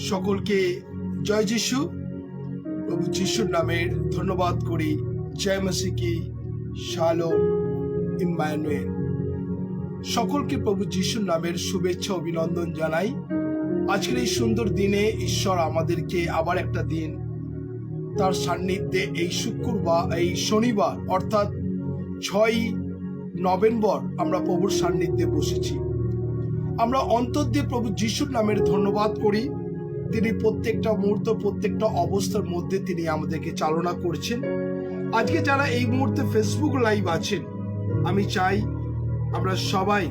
সকলকে জয় যিশু। প্রভু যিশুর নামের ধন্যবাদ করি। জয় মাসিহ কি, শালোম, ইম্মানুয়েল। সকলকে প্রভু যিশুর নামের শুভেচ্ছা অভিনন্দন জানাই। আজকের এই সুন্দর দিনে ঈশ্বর আমাদেরকে আবার একটা দিন তার সান্নিধ্যে এই শনিবার অর্থাৎ 6 নভেম্বর আমরা প্রভুর সান্নিধ্যে বসেছি। আমরা অন্তর দিয়ে প্রভু যিশুর নামের ধন্যবাদ করি। তিনি প্রত্যেকটা মুহূর্ত, প্রত্যেকটা অবস্থার মধ্যে তিনি আমাদেরকে চালনা করছেন। আজকে যারা এই মুহূর্তে ফেসবুক লাইভ আছেন, আমি চাই আমরা সবাই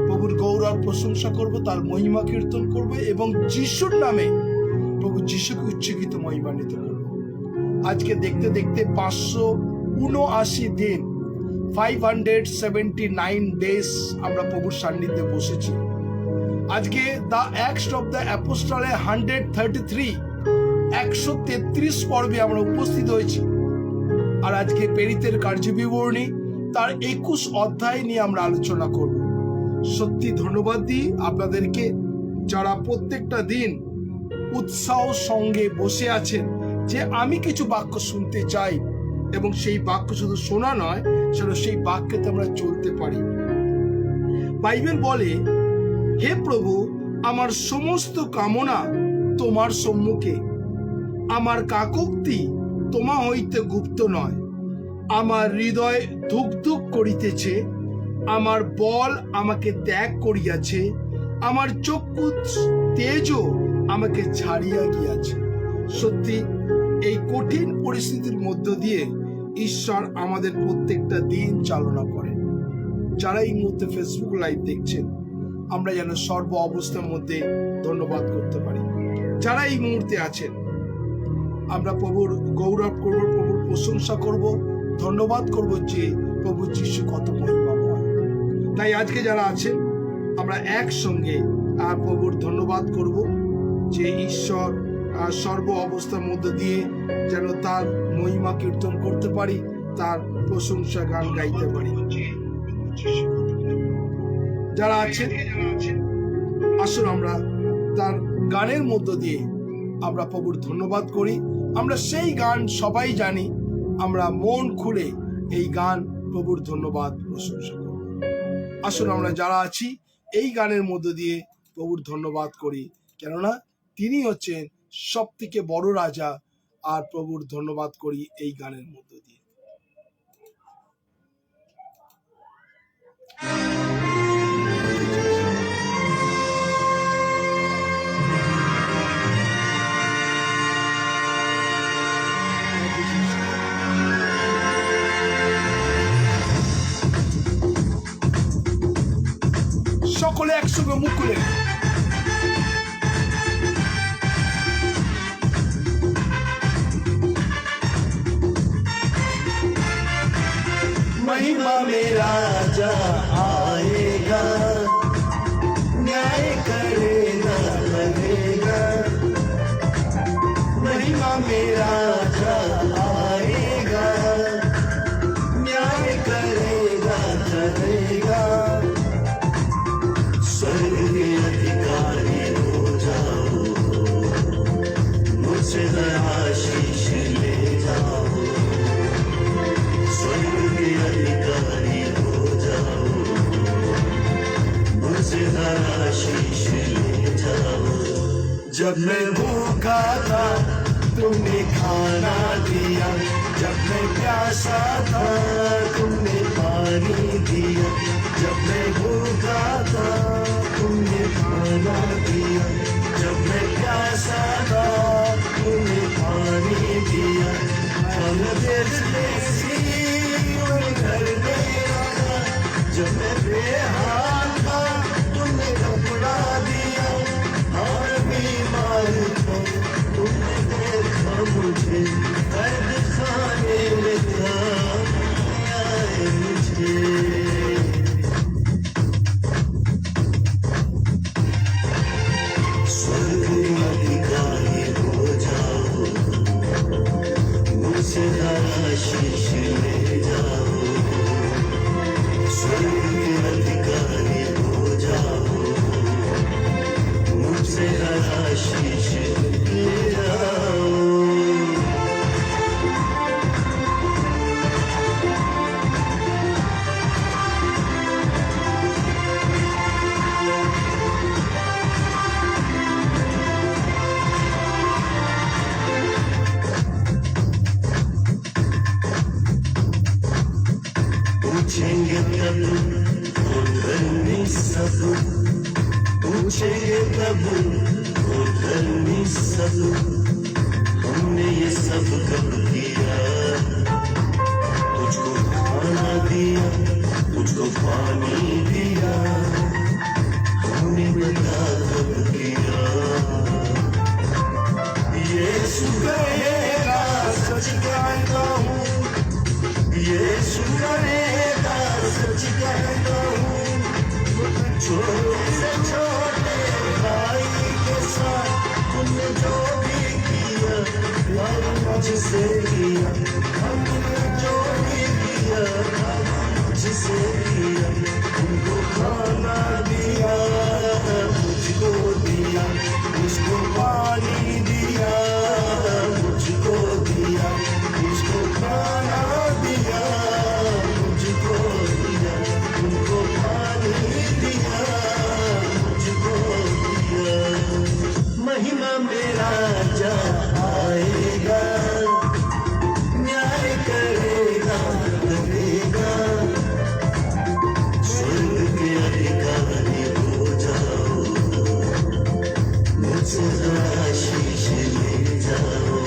প্রভুর গৌরব প্রশংসা করব, তার মহিমা কীর্তন করব এবং যিশুর নামে প্রভু যিশুকে উচ্চকিত মহিমান্বিত করব। আজকে দেখতে দেখতে 579 দিন 579 ডেজ আমরা প্রভুর সান্নিধ্যে বসেছি। আজকে দ্য অ্যাক্টস অফ দ্য অ্যাপোস্টলে 133 পর্বে আমরা উপস্থিত হয়েছি। আর আজকে প্রেরিতের কার্যবিবরণী তার 21 অধ্যায় নিয়ে আমরা আলোচনা করব। সত্যি ধন্যবাদ দিই আপনাদেরকে, যারা প্রত্যেকটা দিন উৎসাহ সঙ্গে বসে আছেন যে আমি কিছু বাক্য শুনতে চাই, এবং সেই বাক্য শুধু শোনা নয়, সেটা সেই বাক্যেতে আমরা চলতে পারি। বাইবেল বলে, হে প্রভু, আমার সমস্ত কামনা তোমার সম্মুখে, আমার কাকুক্তি তোমা হইতে গুপ্ত নয়। আমার হৃদয় ধুক ধুক করিতেছে, আমার বল আমাকে ত্যাগ করিয়াছে, আমার চক্ষু তেজও আমাকে ছাড়িয়া গিয়াছে। সত্যি এই কঠিন পরিস্থিতির মধ্য দিয়ে ঈশ্বর আমাদের প্রত্যেকটা দিন চালনা করেন। যারা এই মুহূর্তে ফেসবুক লাইভ দেখছেন, আমরা যেন সর্ব অবস্থার মধ্যে ধন্যবাদ করতে পারি। যারা এই মুহূর্তে আছেন, আমরা প্রভুর গৌরব করব, প্রভুর প্রশংসা করব, ধন্যবাদ করব যে প্রভু যিশু কত মহিমাময়। তাই আজকে যারা আছেন, আমরা একসঙ্গে প্রভুর ধন্যবাদ করব যে ঈশ্বর সর্ব অবস্থার মধ্যে দিয়ে যেন তার মহিমা কীর্তন করতে পারি, তার প্রশংসা গান গাইতে পারি। যারা আছেন, আসুন আমরা তার গানের মধ্য দিয়ে আমরা প্রভুর ধন্যবাদ করি। আমরা সেই গান সবাই জানি, আমরা মন খুলে এই গান প্রভুর ধন্যবাদ প্রশংসা করব। আসুন আমরা যারা আছি এই গানের মধ্য দিয়ে প্রভুর ধন্যবাদ করি, কেননা তিনি হচ্ছেন সব থেকে বড় রাজা। আর প্রভুর ধন্যবাদ করি এই গানের মধ্য দিয়ে। সকলে একসঙ্গে মুখ খুলে महिमा में राजा आएगा, न्याय करेगा करेगा। महिमा में राजा आएगा, न्याय करेगा करेगा। स्वर्ग के अधिकारी हो जाओ, मुझसे आशीष ले जाओ। स्वर्ग के अधिकारी हो जाओ, मुझसे आशीष ले जाओ। जब मैं भूखा था तुमने खाना दिया, जब मैं प्यासा था तुमने पानी दिया। जब मैं भूखा था तुमने खाना दिया, जब मैं प्यासा था तुमने पानी दिया। हम देखते घर मेरा, जब मैं बेहाल था तुमने कपड़ा दिया। और बीमार था तुमने देखा मुझे, दर्द खाने में काम आए मुझे। स्वर्ग अधिकारी हो जाओ, मुझसे आशीष ले जाओ। स्वर्ग के अधिकारी हो जाओ, मुझसे आशीष सब पूछेंगे प्रभु वो धर्मी सब, हमने ये सब कब किया? तुझको खाना दिया, तुझको पानी दिया, हमने बता कब किया? यीशु कहेगा सच कहता हूँ, यीशु कहेगा सच कहता हूँ, छोटे से छोटे भाई के साथ तुमने जो भी किया प्यार मुझसे किया, हमने जो भी किया मुझसे किया, तुमको खाना दिया, मुझको दिया, मुझको पानी दिया, मुझको दिया, मुझको खाना दिया, मुझको दिया, तुमको पानी दिया, मुझको दिया। महिमा मेरा जा आएगा, न्याय करेगा करेगा, स्वर्ग के अधिकारी हो जाओ, मुझसे आशीष ले जाओ,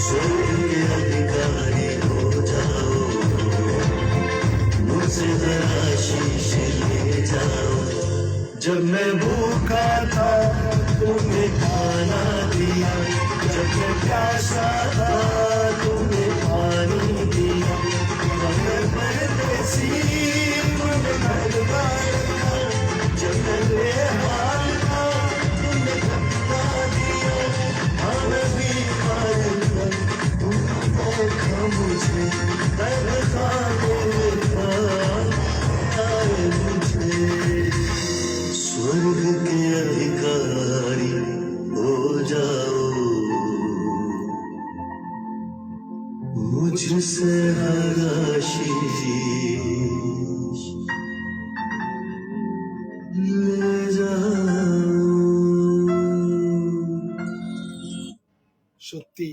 स्वर्ग के अधिकारी हो जाओ, मुझसे आशीष ले जाओ। जब मैं भूखा था तुमने खाना दिया, जब मैं प्यासा था तुमने पानी दिया, जब मैं परदेसी तुमने घर बार था, जब मैं बेहाल था तुमने कपड़ा दिया, हाँ मैं बीमार था तुमने देखा मुझे, तरखाने आए मुझे, स्वर्ग के अधिकारी हो जाओ, मुझसे हर आशीष ले जाओ। সত্যি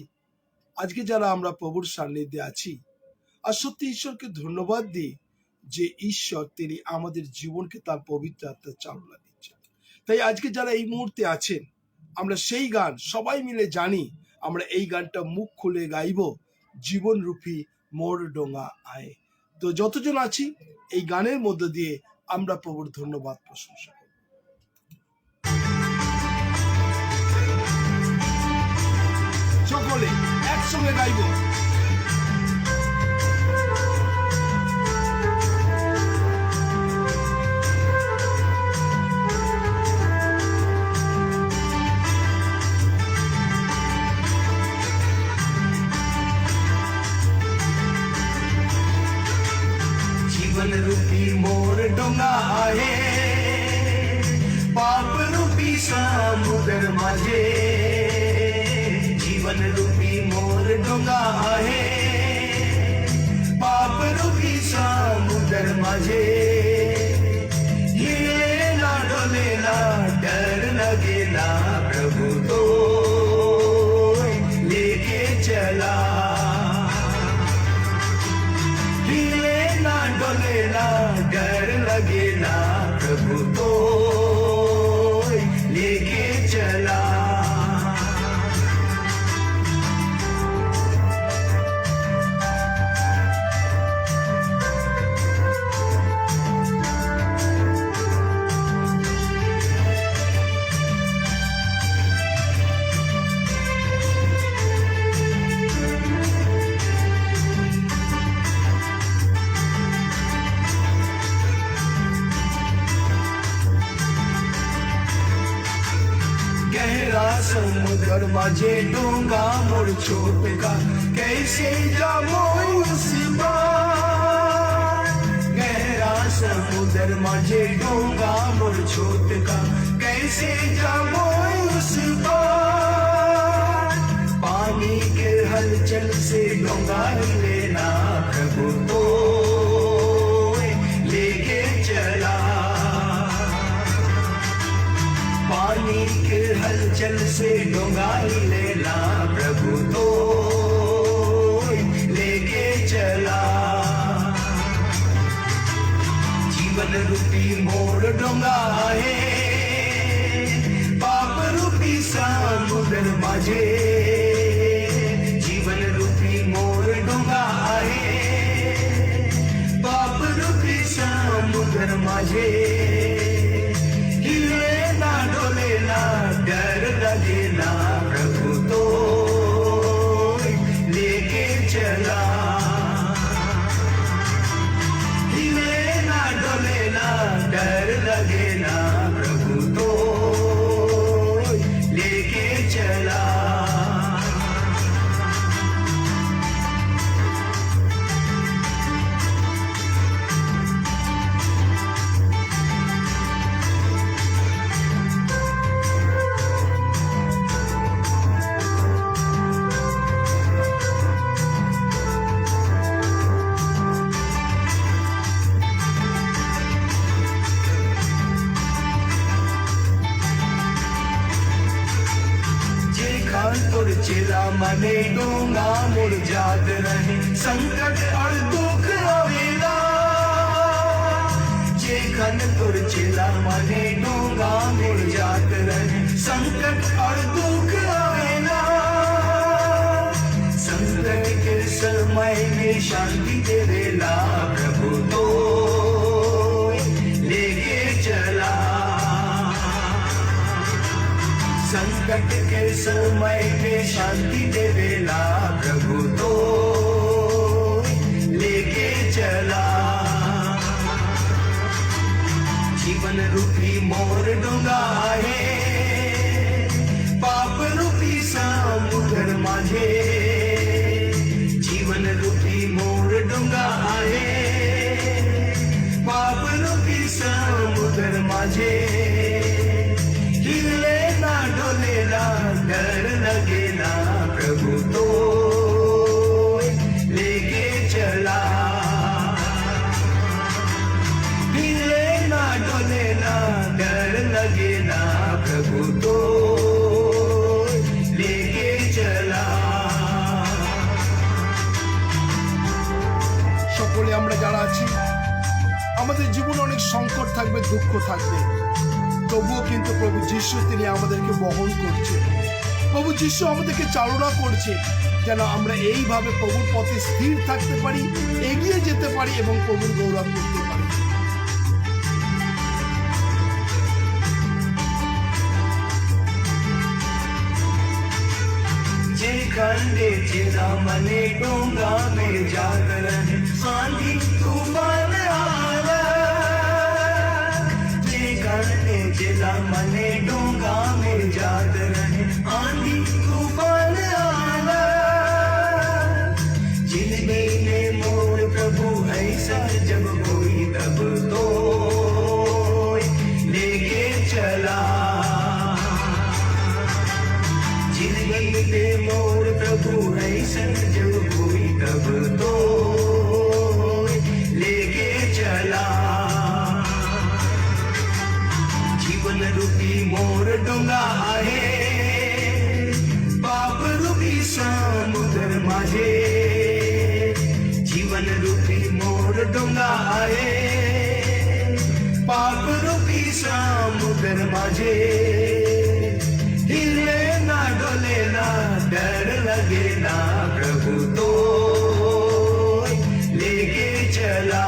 আজকে যারা আমরা প্রভুর সান্নিধ্যে আছি, আর সত্যি ঈশ্বরকে ধন্যবাদ দিই যে ঈশ্বর তিনি আমাদের জীবনকে তার পবিত্র আত্মার চালনা দিচ্ছেন। তাই আজকে যারা এই মুহূর্তে আছেন, আমরা সেই গান সবাই মিলে জানি, আমরা এই গানটা মুখ খুলে গাইব, জীবনরূপী মোর ডোঙা আয়। তো যতজন আছি এই গানের মধ্য দিয়ে আমরা প্রভুর ধন্যবাদ প্রশংসা করি। সকলে একসঙ্গে গাইব। जीवन रूपी मोर डोंगा आहे, पाप रूपी समुद्र माझे, जीवन रूपी मोर डोंगा आहे, पाप रूपी समुद्र माझे, हिलेला डोलेला डर लगेला, प्रभु तो लेके चला, हिलेला डोलेला डर लगेला, प्रभु तो लेके चला। गहरा समुद्र माझे डोंगा मोर छोटका, कैसे जामो उस पार, गहरा समुद्र माझे डोंगा मोर छोटका, कैसे जामो उस पार, पानी के हलचल से डोंगा लेना, प्रभु तो लेके चला, पानी के हलचल से डोंगा लेना, प्रभु तो लेके चला, जीवन रूपी डोंगा आहे पाप रूपी समुद्र माझे जीवन रूपी मोर डोंगा आहे पाप रूपी समुद्र माझे हिले ना डोले ना डर लगे ना प्रभु तो लेके चला हिले ना डोले ना डर लगे ना प्रभु तो लेके चला तोर चेला मने डोंगा मोर जात रहे संकट और दुख आवेला जे खन तोर चेला मने डोंगा मोर जात रहे संकट और दुख आवेला संकट के समय में शांति देवेला प्रभु तो लेके चला संकट के समय में शांति देवेला प्रभु तो लेके चला जीवन रूपी मोर डोंगा आहे पाप रूपी समुद्र माझे जीवन रूपी मोर डोंगा आहे पाप रूपी समुद्र माझे हिले ना डोले ना डर लगे ना प्रभु तो लेके चला हिले ना डोले ना डर लगे ना प्रभु तो लेके चला সকলে আমরা যারা আছি আমাদের জীবনে অনেক সংকট থাকবে, দুঃখ থাকবে, তবুও কিন্তু প্রভু যিশু তিনি আমাদেরকে বহন করছে। প্রভু যিশু আমাদেরকে চালনা করছে যেন আমরা এইভাবে প্রভুর পথে স্থির থাকতে পারি, এগিয়ে যেতে পারি এবং প্রভুর গৌরব করতে পারি। जे खंडे चेला मने डोंगा में जाकर आंधी तूफान आला जे खंडे चेला मने डोंगा में जाकर आंधी तूफान आला जिंदगी में मोर प्रभु ऐसा जब कोई तब तो लेके चला जिंदगी में मोर प्रभु ऐसन जब कोई तब तो लेके चला जीवन रूपी मोर डोंगा आहे पाप रूपी समुद्र माझे जीवन रूपी मोर डोंगा आहे पाप रूपी समुद्र माझे हिले ना डोले ना डर लगे ना प्रभु तो लेके चला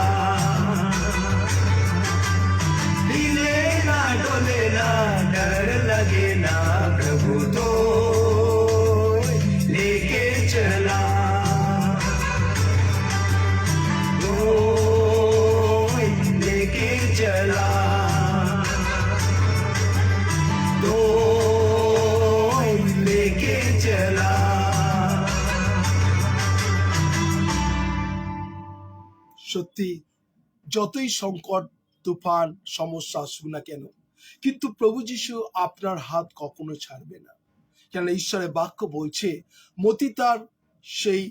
हिले ना डोले ना डर लगे ना प्रभु तो लेके चला ओ लेके चला तो लेके चला সত্যি যতই সংকট, তুফান, সমস্যা আসুক না কেন, কিন্তু প্রভু যিশু আপনার হাত কখনো ছাড়বে না। কেন ঈশ্বরের বাক্য বলছে, মতি তার সেই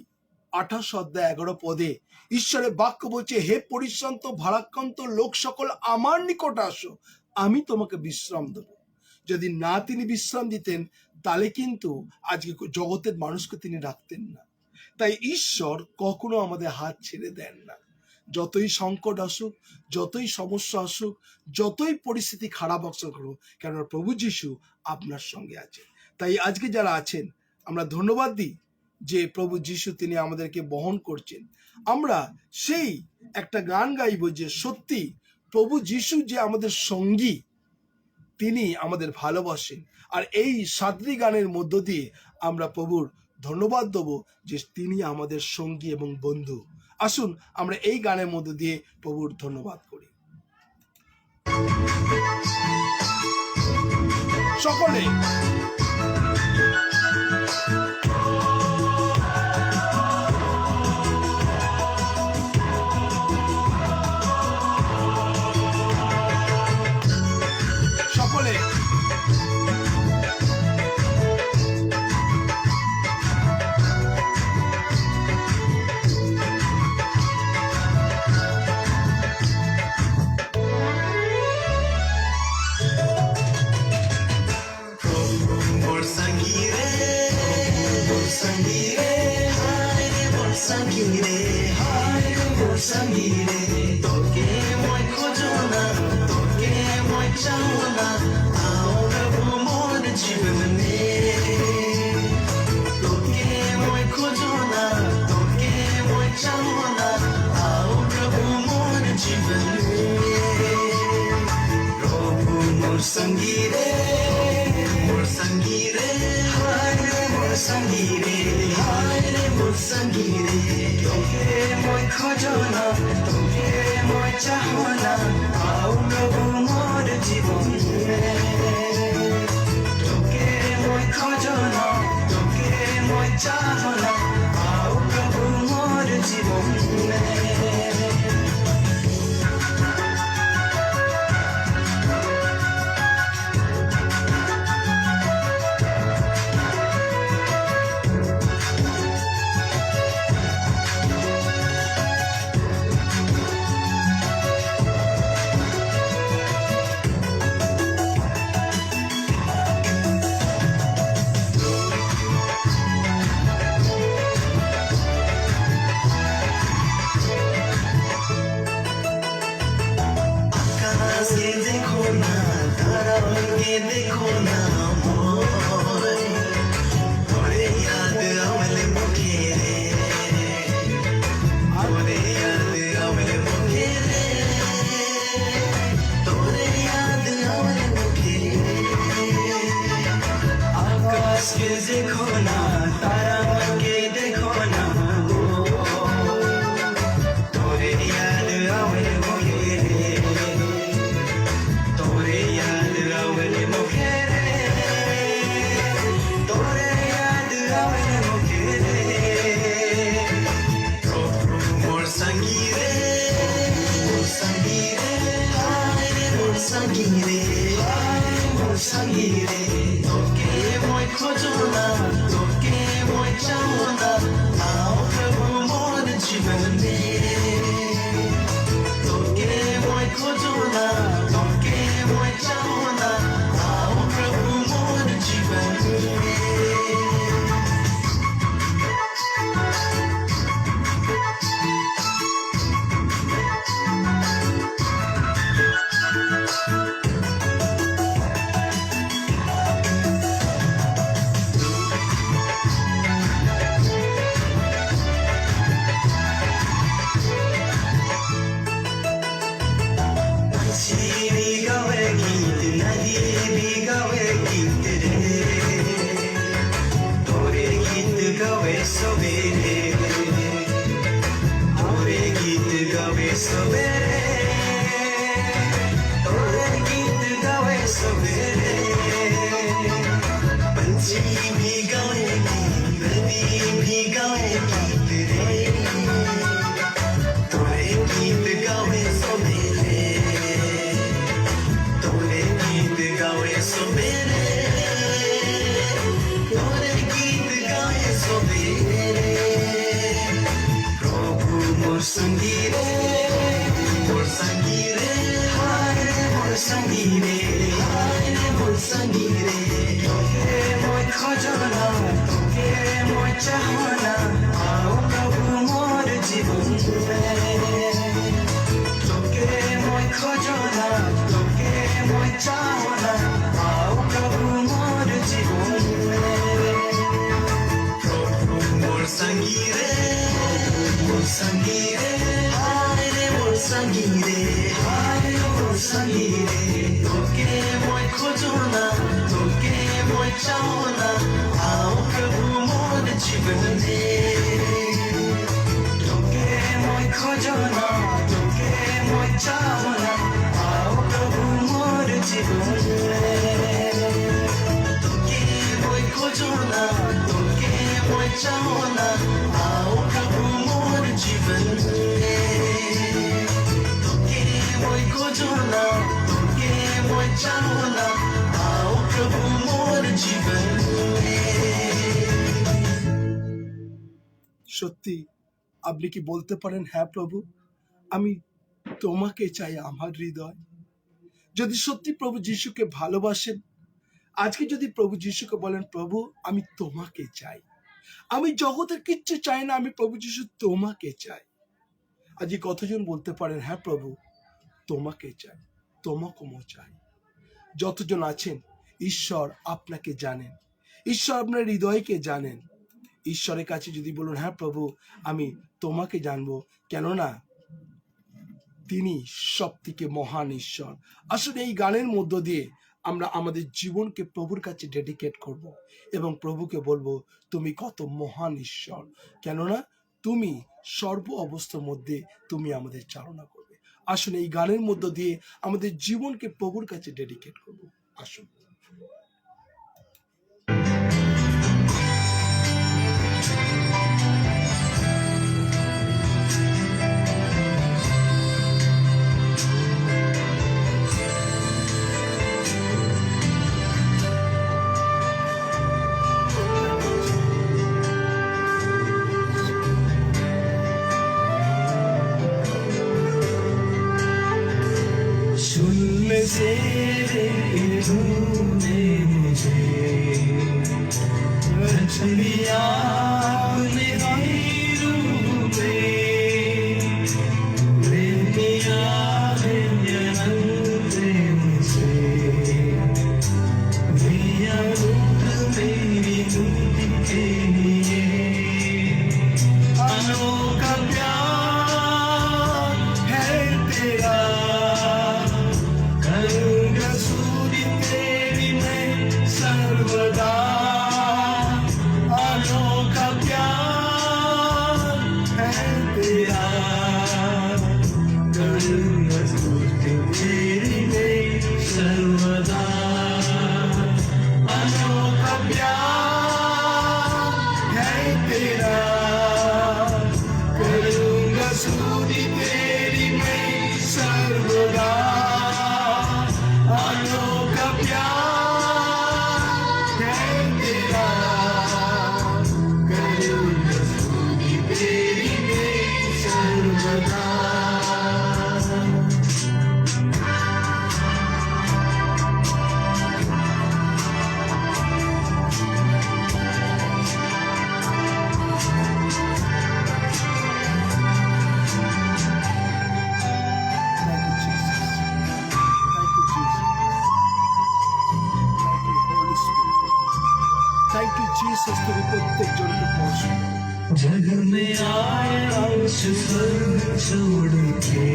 28 অধ্যায় 11 পদে ঈশ্বরের বাক্য বলছে, হে পরিশ্রান্ত ভারাক্রান্ত লোক সকল আমার নিকট আসো, আমি তোমাকে বিশ্রাম দেব। যদি না তিনি বিশ্রাম দিতেন তাহলে কিন্তু আজকে জগতের মানুষকে তিনি রাখতেন না। তাই ঈশ্বর কখনো আমাদের হাত ছেড়ে দেন না। যতই সংকট আসুক, যতই সমস্যা আসুক, যতই পরিস্থিতি খারাপ আসুক কেন, প্রভু যিশু আপনার সঙ্গে আছে। তাই আজকে যারা আছেন আমরা ধন্যবাদ দিই যে প্রভু যিশু তিনি আমাদেরকে বহন করছেন। আমরা সেই একটা গান গাইব যে সত্যি প্রভু যিশু যে আমাদের সঙ্গী, তিনি আমাদের ভালোবাসেন। আর এই সাদরি গানের মধ্য দিয়ে আমরা প্রভুর ধন্যবাদ দেব যে তিনি আমাদের সঙ্গী এবং বন্ধু। আসুন আমরা এই গানের মধ্য দিয়ে প্রভুর ধন্যবাদ করি সকলে। সকলে তোকে মই খোঁজো না, তোকে মই চাও না, আও প্রভু মোর জীবনে। তোকে মই খোঁজো না, তোকে মই চাও না, আও প্রভু মোর জীবনে। প্রভু মোর সঙ্গী রে, মোর সঙ্গী রে, হায় রে মোর সঙ্গী রে, হায় রে মোর সঙ্গী রে। তোকে মই খোঁজো না, তোকে মই চাও না, আও প্রভু মোর জীবনে। তোকে মই খোঁজো না, তোকে মই চাও না, আও প্রভু মোর জীবনে। আকাশকে দেখো না, তারাকে দেখো না, মোয় তোরে ইয়াদ আমলে মুখে রে, তোরে ইয়াদ আমলে মুখে রে, তোরে ইয়াদ আমলে মুখে রে। আকাশকে দেখো না, তারাকে দেখো না, তোরে ইয়াদ আমলে মুখে রে, তোরে ইয়াদ আমলে মুখে রে, তোরে ইয়াদ আমলে মুখে রে। প্রভু মোর সঙ্গী রে, মোর সঙ্গী রে, হায় রে মোর সঙ্গী রে, হায় রে মোর সঙ্গী রে। তোকে মই খোঁজো না, তোকে মই চাও না, আও প্রভু মোর জীবনে। তোকে মই খোঁজো না, তোকে মই চাও না, আও প্রভু মোর জীবনে। চাহনা, আও প্রভু মোর জীবনে। সত্যি আপনি কি বলতে পারেন, হ্যাঁ প্রভু, আমি তোমাকে চাই আমার হৃদয়? যদি সত্যি প্রভু যিশুকে ভালোবাসেন, আজকে যদি প্রভু যিশুকে বলেন, প্রভু আমি তোমাকে চাই, আমি জগতের কিচ্ছু চাই না, আমি প্রভু যিশু তোমাকে চাই। আজকে কতজন বলতে পারেন, হ্যাঁ প্রভু তোমাকে চাই, তোমাকেও চাই? যতজন আছেন, ঈশ্বর আপনাকে জানেন, ঈশ্বর আপনার হৃদয়কে জানেন। ঈশ্বরের কাছে যদি বলুন, হ্যাঁ প্রভু আমি তোমাকে জানবো, কেননা তিনি সব থেকে মহান ঈশ্বর। আসলে এই গানের মধ্য দিয়ে আমরা আমাদের জীবনকে প্রভুর কাছে ডেডিকেট করব এবং প্রভুকে বলবো, তুমি কত মহান ঈশ্বর, কেননা তুমি সর্ব অবস্থার মধ্যে তুমি আমাদের চালনা করবে। আসলে এই গানের মধ্য দিয়ে আমাদের জীবনকে প্রভুর কাছে ডেডিকেট করব। আসুন। सुन से तूने मुझे रच लिया मेरी रूह में, प्रेम किया है अनंत मुझसे, दिया रूप मेरी मुक्ति के लिए। अनोखा प्यार है तेरा, करूँगा स्तुति तेरी मैं सर्वदा। अनोखा प्यार है तेरा, करूँगा स्तुति तेरी मैं सर्वदा। अनोखा प्यार है तेरा, करूँगा स्तुति तेरी मैं सर्वदा। अनोखा प्यार है तेरा, करूँगा स्तुति तेरी मैं सर्वदा। Thank you, Jesus. Thank you, Jesus. Thank you, Holy Spirit. Thank you, Jesus, তুমি প্রত্যেকজনকে স্পর্শ করো। जग में आया उस स्वर्ग छोड़ के,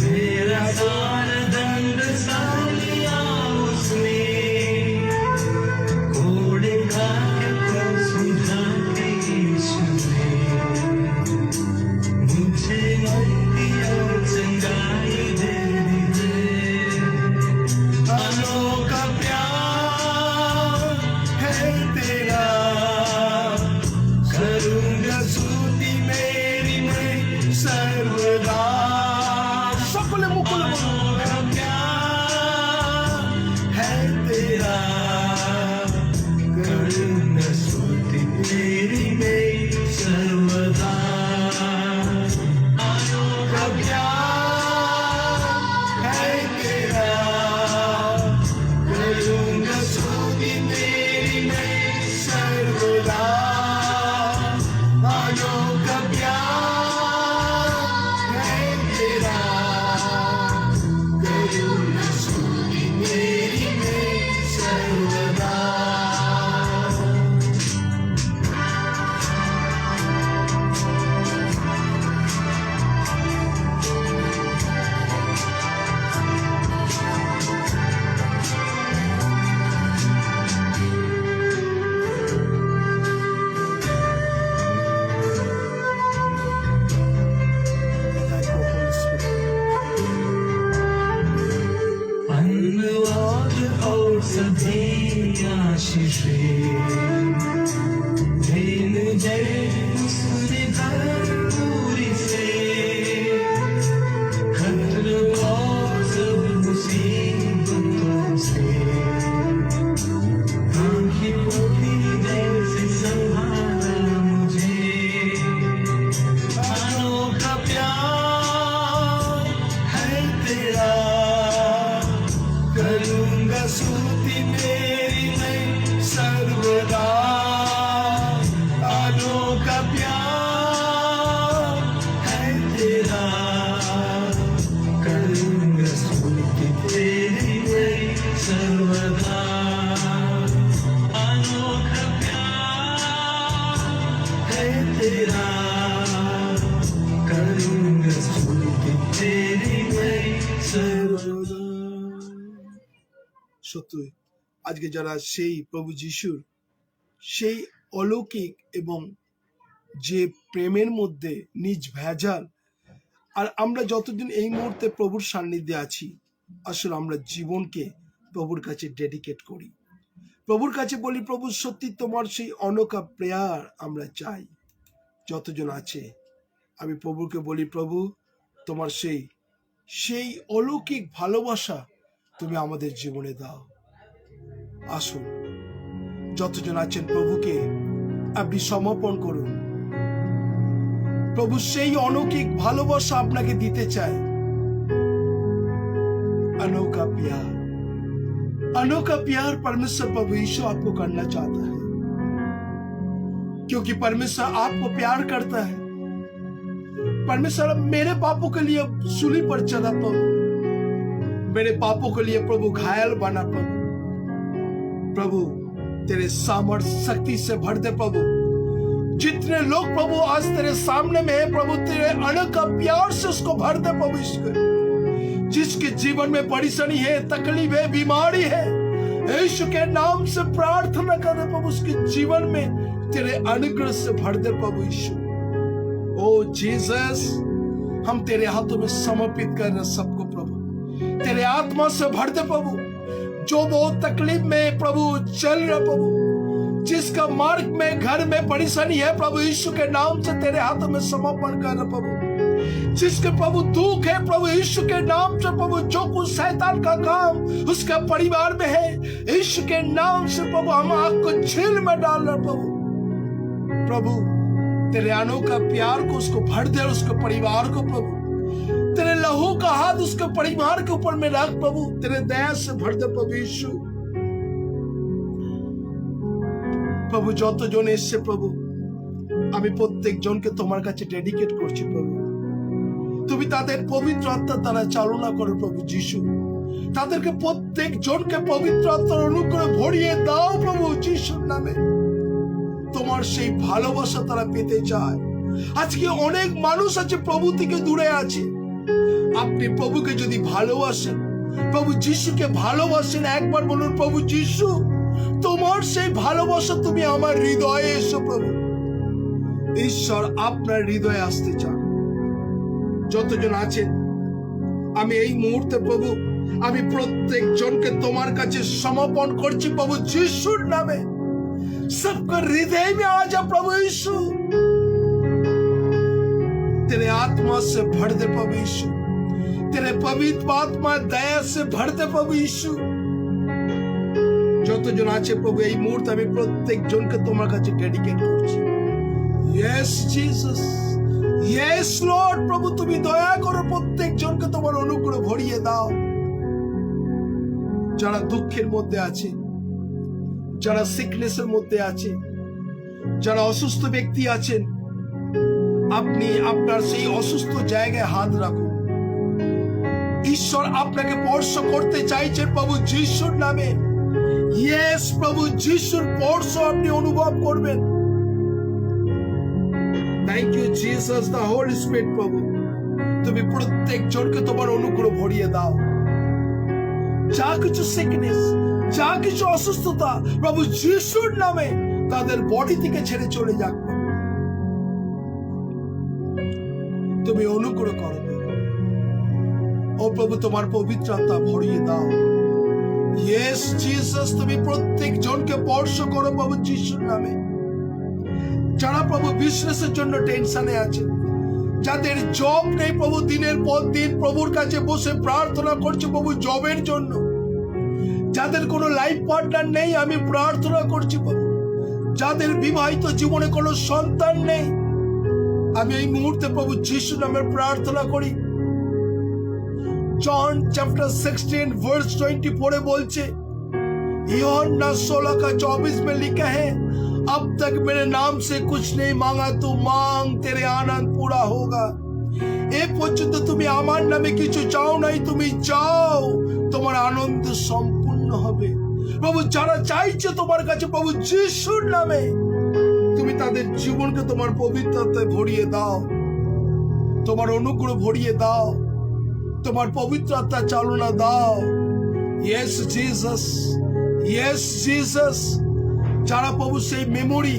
मेरा दान दंड सा लिया उसने, घोड़े का कर सुझा के यीशु ने, मुझे मुक्ति और चंगाई दे दी है। अनोखा प्यार है तेरा, करूँगा स्तुति मेरी मैं सर्वदा। সকলে মুখ খুলে বলুন। अनोखा प्यार है तेरा, करूँगा स्तुति तेरी मैं सर्वदा। अनोखा प्यार है तेरा, करूँगा स्तुति तेरी मैं सर्वदा। अनोखा प्यार है तेरा, करूँगा स्तुति तेरी मैं सर्वदा। Thank you, Holy Spirit. अन्नवाद और सभी आशीषें दिन जय उसने भरपूरी से, खतरों और सब मुसीबतों से, आँखें पोती जैसे संभाला तेरी मेरी सर्वदा अनोखा प्यार है तेरा करूँगा स्तुति तेरी मेरी सर्वदा। সত্যি আজকে যারা সেই প্রভু যিশুর সেই অলৌকিক এবং যে প্রেমের মধ্যে নিজ ভেজাল, আর আমরা যতদিন এই মুহূর্তে প্রভুর সান্নিধ্যে আছি, আসলে আমরা জীবনকে প্রভুর কাছে ডেডিকেট করি, প্রভুর কাছে বলি প্রভু সত্যি তোমার সেই অনোখা প্রেয়ার আমরা চাই। যতজন আছে আমি প্রভুকে বলি প্রভু তোমার সেই সেই অলৌকিক ভালোবাসা তুমি আমাদের জীবনে দাও। আসুন যতজন আছেন প্রভুকে আপনি সমর্পণ করুন। প্রভু সেই অলৌকিক ভালোবাসা আপনাকে দিতে চায়। अनोखा प्यार, अनोखा प्यार परमेश्वर प्रभु यीशु आपको करना चाहता है, क्योंकि परमेश्वर आपको प्यार करता है। परमेश्वर मेरे पापों के लिए सूली पर चढ़ा प्रभु, मेरे पापों के लिए प्रभु घायल बना प्रभु। प्रभु तेरे सामर्थ्य शक्ति से भर दे प्रभु। जितने लोग प्रभु आज तेरे सामने में है प्रभु तेरे अनोखा प्यार से उसको भर दे प्रभु। जिसके जीवन में परेशानी है, तकलीफ है, बीमारी है, यीशु के नाम से प्रार्थना कर प्रभु उसके जीवन में तेरे अनुग्रह से भर दे प्रभु यीशु। ओ जीसस हम तेरे हाथों में समर्पित कर रहे सबको प्रभु, तेरे आत्मा से भर दे प्रभु। जो बहुत तकलीफ में प्रभु चल रहा प्रभु, जिसका मार्ग में घर में परेशानी है प्रभु यीशु के नाम से तेरे हाथों में समर्पण कर रहे प्रभु। जिसके प्रभु दुख है प्रभु यीशु के नाम से प्रभु, जो कुछ शैतान का काम उसका परिवार में है यीशु के नाम से प्रभु हम आपको झील में डाल रहे प्रभु। प्रभु तेरे अनोखा प्यार को उसको भर दे, उसके परिवार को प्रभु तेरे लहू का हाथ उसके परिवार के ऊपर में रख प्रभु, तेरे दया से भर दे प्रभु यीशु। প্রভু যতজন এসছে প্রভু আমি প্রত্যেক জনকে তোমার কাছে ডেডিকেট করছি প্রভু। তুমি তাদের পবিত্র আত্মার দ্বারা চালনা করো প্রভু যিশু। তাদেরকে প্রত্যেক জনকে পবিত্র আত্মার অনুগ্রহে ভরিয়ে দাও প্রভু যিশুর নামে। তোমার সেই ভালোবাসা তারা পেতে চায়। আজকে অনেক মানুষ আছে প্রভু থেকে দূরে আছে। আপনি প্রভুকে যদি ভালোবাসেন, প্রভু যিশুকে ভালোবাসেন, একবার বলুন প্রভু যিশু তোমার সেই ভালোবাসা তুমি আমার হৃদয়ে এসো প্রভু। ঈশ্বর আপনার হৃদয়ে আসতে চান। যতজন আছেন আমি এই মুহূর্তে প্রভু আমি প্রত্যেক জনকে তোমার কাছে সমর্পণ করছি প্রভু যিশুর নামে। सबका हृदय में आ जा प्रभु यीशु, तेरे आत्मा से भर दे प्रभु यीशु, तेरे पवित्र आत्मा दया से भर दे प्रभु यीशु। যতজন আছে প্রভু এই মুহূর্তে আমি প্রত্যেক জনকে তোমার কাছে ডেডিকেট করছি। Yes Jesus, yes Lord. প্রভু তুমি দয়া করো প্রত্যেক জনকে তোমার অনুগ্রহ ভরিয়ে দাও। যারা দুঃখের মধ্যে আছে, যারা সিকনেসের মধ্যে আছে, যারা অসুস্থ ব্যক্তি আছেন, আপনি আপনার সেই অসুস্থ জায়গায় হাত রাখুন। ঈশ্বর আপনাকে স্পর্শ করতে চাইছেন প্রভু যিশুর নামে। ইয়েস প্রভু যিশুর স্পর্শ আপনি অনুভব করবেন। Thank you Jesus, the holy spirit. প্রভু তুমি প্রত্যেক জনকে তোমার অনুগ্রহ ভরিয়ে দাও। যা কিছু সিকনেস, যা কিছু অসুস্থতা প্রভু যিশুর নামে তাদের বডি থেকে ছেড়ে চলে যাক। তুমি অনুগ্রহ করো ও প্রভু, তোমার পবিত্র আত্মা ভরিয়ে দাও। ইয়েস জিসাস, তুমি প্রত্যেক জনকে স্পর্শ করো প্রভু যিশুর নামে। যারা প্রভু বিজনেসের জন্য টেনশনে আছে, যাদের জব নেই প্রভু, দিনের পর দিন প্রভুর কাছে বসে প্রার্থনা করছে প্রভু জবের জন্য। যাদের কোনো লাইফ পার্টনার নেই আমি প্রার্থনা করছি প্রভু। যাদের বিবাহিত জীবনে কোনো সন্তান নেই আমি এই মুহূর্তে প্রভু যিশু নামে প্রার্থনা করি। जॉन चैप्टर 16 वर्स 24 बोलছে, यूहन्ना 16:24 में लिखा है, अब तक मेरे नाम से कुछ नहीं मांगा, तू मांग तेरे आनंद पूरा होगा। এ পর্যন্ত তুমি আমার নামে কিছু চাও নাই, তুমি চাও তোমার আনন্দ সম্পূর্ণ হবে। প্রভু, যারা চাইছে তোমার কাছে প্রভু যিশুর নামে তুমি তাদের জীবনকে তোমার পবিত্রতায় ভরিয়ে দাও, তোমার অনুগ্রহ ভরিয়ে দাও, তোমার পবিত্র আত্মার চালনা দাও। Yes Jesus, yes Jesus. যারা প্রভু সেই মেমোরি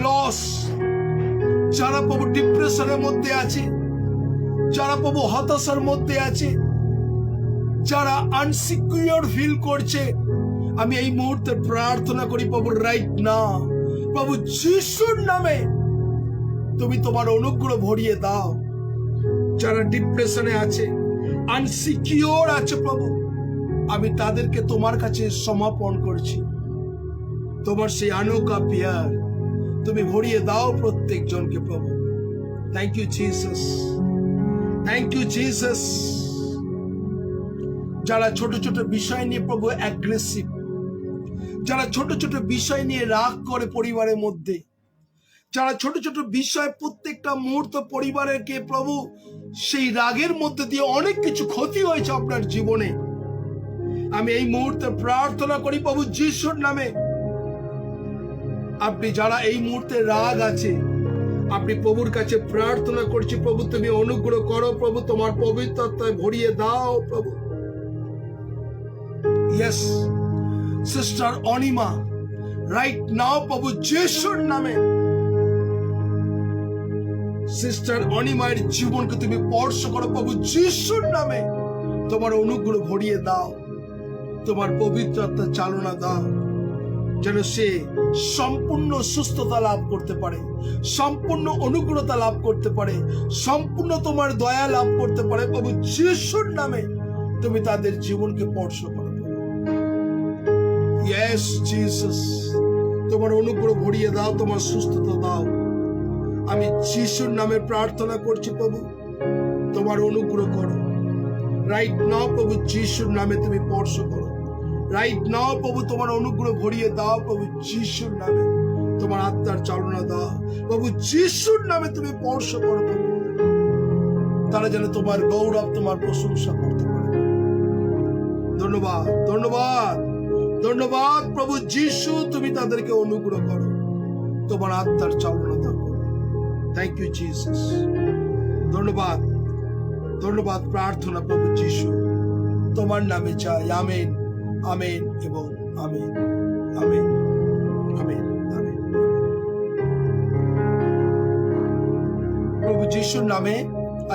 লস, যারা প্রভু ডিপ্রেশনের মধ্যে আছে, যারা প্রভু হতাশার মধ্যে আছে, যারা আনসিকিউর ফিল করছে, আমি এই মুহূর্তে প্রার্থনা করি প্রভু রাইট না, প্রভু যিশুর নামে তুমি তোমার অনুগ্রহ ভরিয়ে দাও। যারা ডিপ্রেশনে আছে, আনসিকিউর আছে প্রভু, আমি তাদেরকে তোমার কাছে সমর্পণ করছি। তোমার সেই আনোকা পিয়ার তুমি ভরিয়ে দাও প্রত্যেক জনকে প্রভু। Thank you Jesus, thank you Jesus. যারা ছোট ছোট বিষয় নিয়ে প্রভু অ্যাগ্রেসিভ, যারা ছোট ছোট বিষয় নিয়ে রাগ করে পরিবারের মধ্যে, যারা ছোট ছোট বিষয় প্রত্যেকটা মুহূর্ত পরিবারের কে প্রভু সেই রাগের মধ্যে দিয়ে অনেক কিছু ক্ষতি হয়েছে আপনার জীবনে, আমি এই মুহূর্তে প্রার্থনা করি প্রভু যিশুর নামে, আপনি যারা এই মুহূর্তে রাগ আছে, আপনি প্রভুর কাছে প্রার্থনা করছি প্রভু তুমি অনুগ্রহ করো প্রভু, তোমার পবিত্রতায় ভরিয়ে দাও প্রভু। Yes sister Anima, right now প্রভু যিশুর নামে সিস্টার অনিমায়ের জীবনকে তুমি স্পর্শ করো প্রভু যিশুর নামে, তোমার অনুগ্রহ ভরিয়ে দাও, তোমার পবিত্র আত্মার চালনা দাও, যেন সে সম্পূর্ণ সুস্থতা লাভ করতে পারে, সম্পূর্ণ অনুগ্রহতা লাভ করতে পারে, সম্পূর্ণ তোমার দয়া লাভ করতে পারে প্রভু যিশুর নামে তুমি তাদের জীবনকে স্পর্শ করো। ইয়েস জিসাস, তোমার অনুগ্রহ ভরিয়ে দাও, তোমার সুস্থতা দাও। আমি যিশুর নামে প্রার্থনা করছি প্রভু, তোমার অনুগ্রহ করো রাইট নাও প্রভু যিশুর নামে তুমি স্পর্শ করো রাইট নাও প্রভু, তোমার অনুগ্রহ ভরিয়ে দাও প্রভু যিশুর নামে, তোমার আত্মার চালনা দাও প্রভু যিশুর নামে তুমি স্পর্শ করো প্রভু, তারা যেন তোমার গৌরব তোমার প্রশংসা করতে পারে। ধন্যবাদ, ধন্যবাদ, ধন্যবাদ প্রভু যিশু, তুমি তাদেরকে অনুগ্রহ করো, তোমার আত্মার চালনা দাও। থ্যাংক ইউ জিসাস, ধন্যবাদ, ধন্যবাদ। প্রার্থনা প্রভু যিশু তোমার নামে চাই, আমেন, আমেন এবং আমেন, আমেন, আমেন, আমেন। প্রভু যিশুর নামে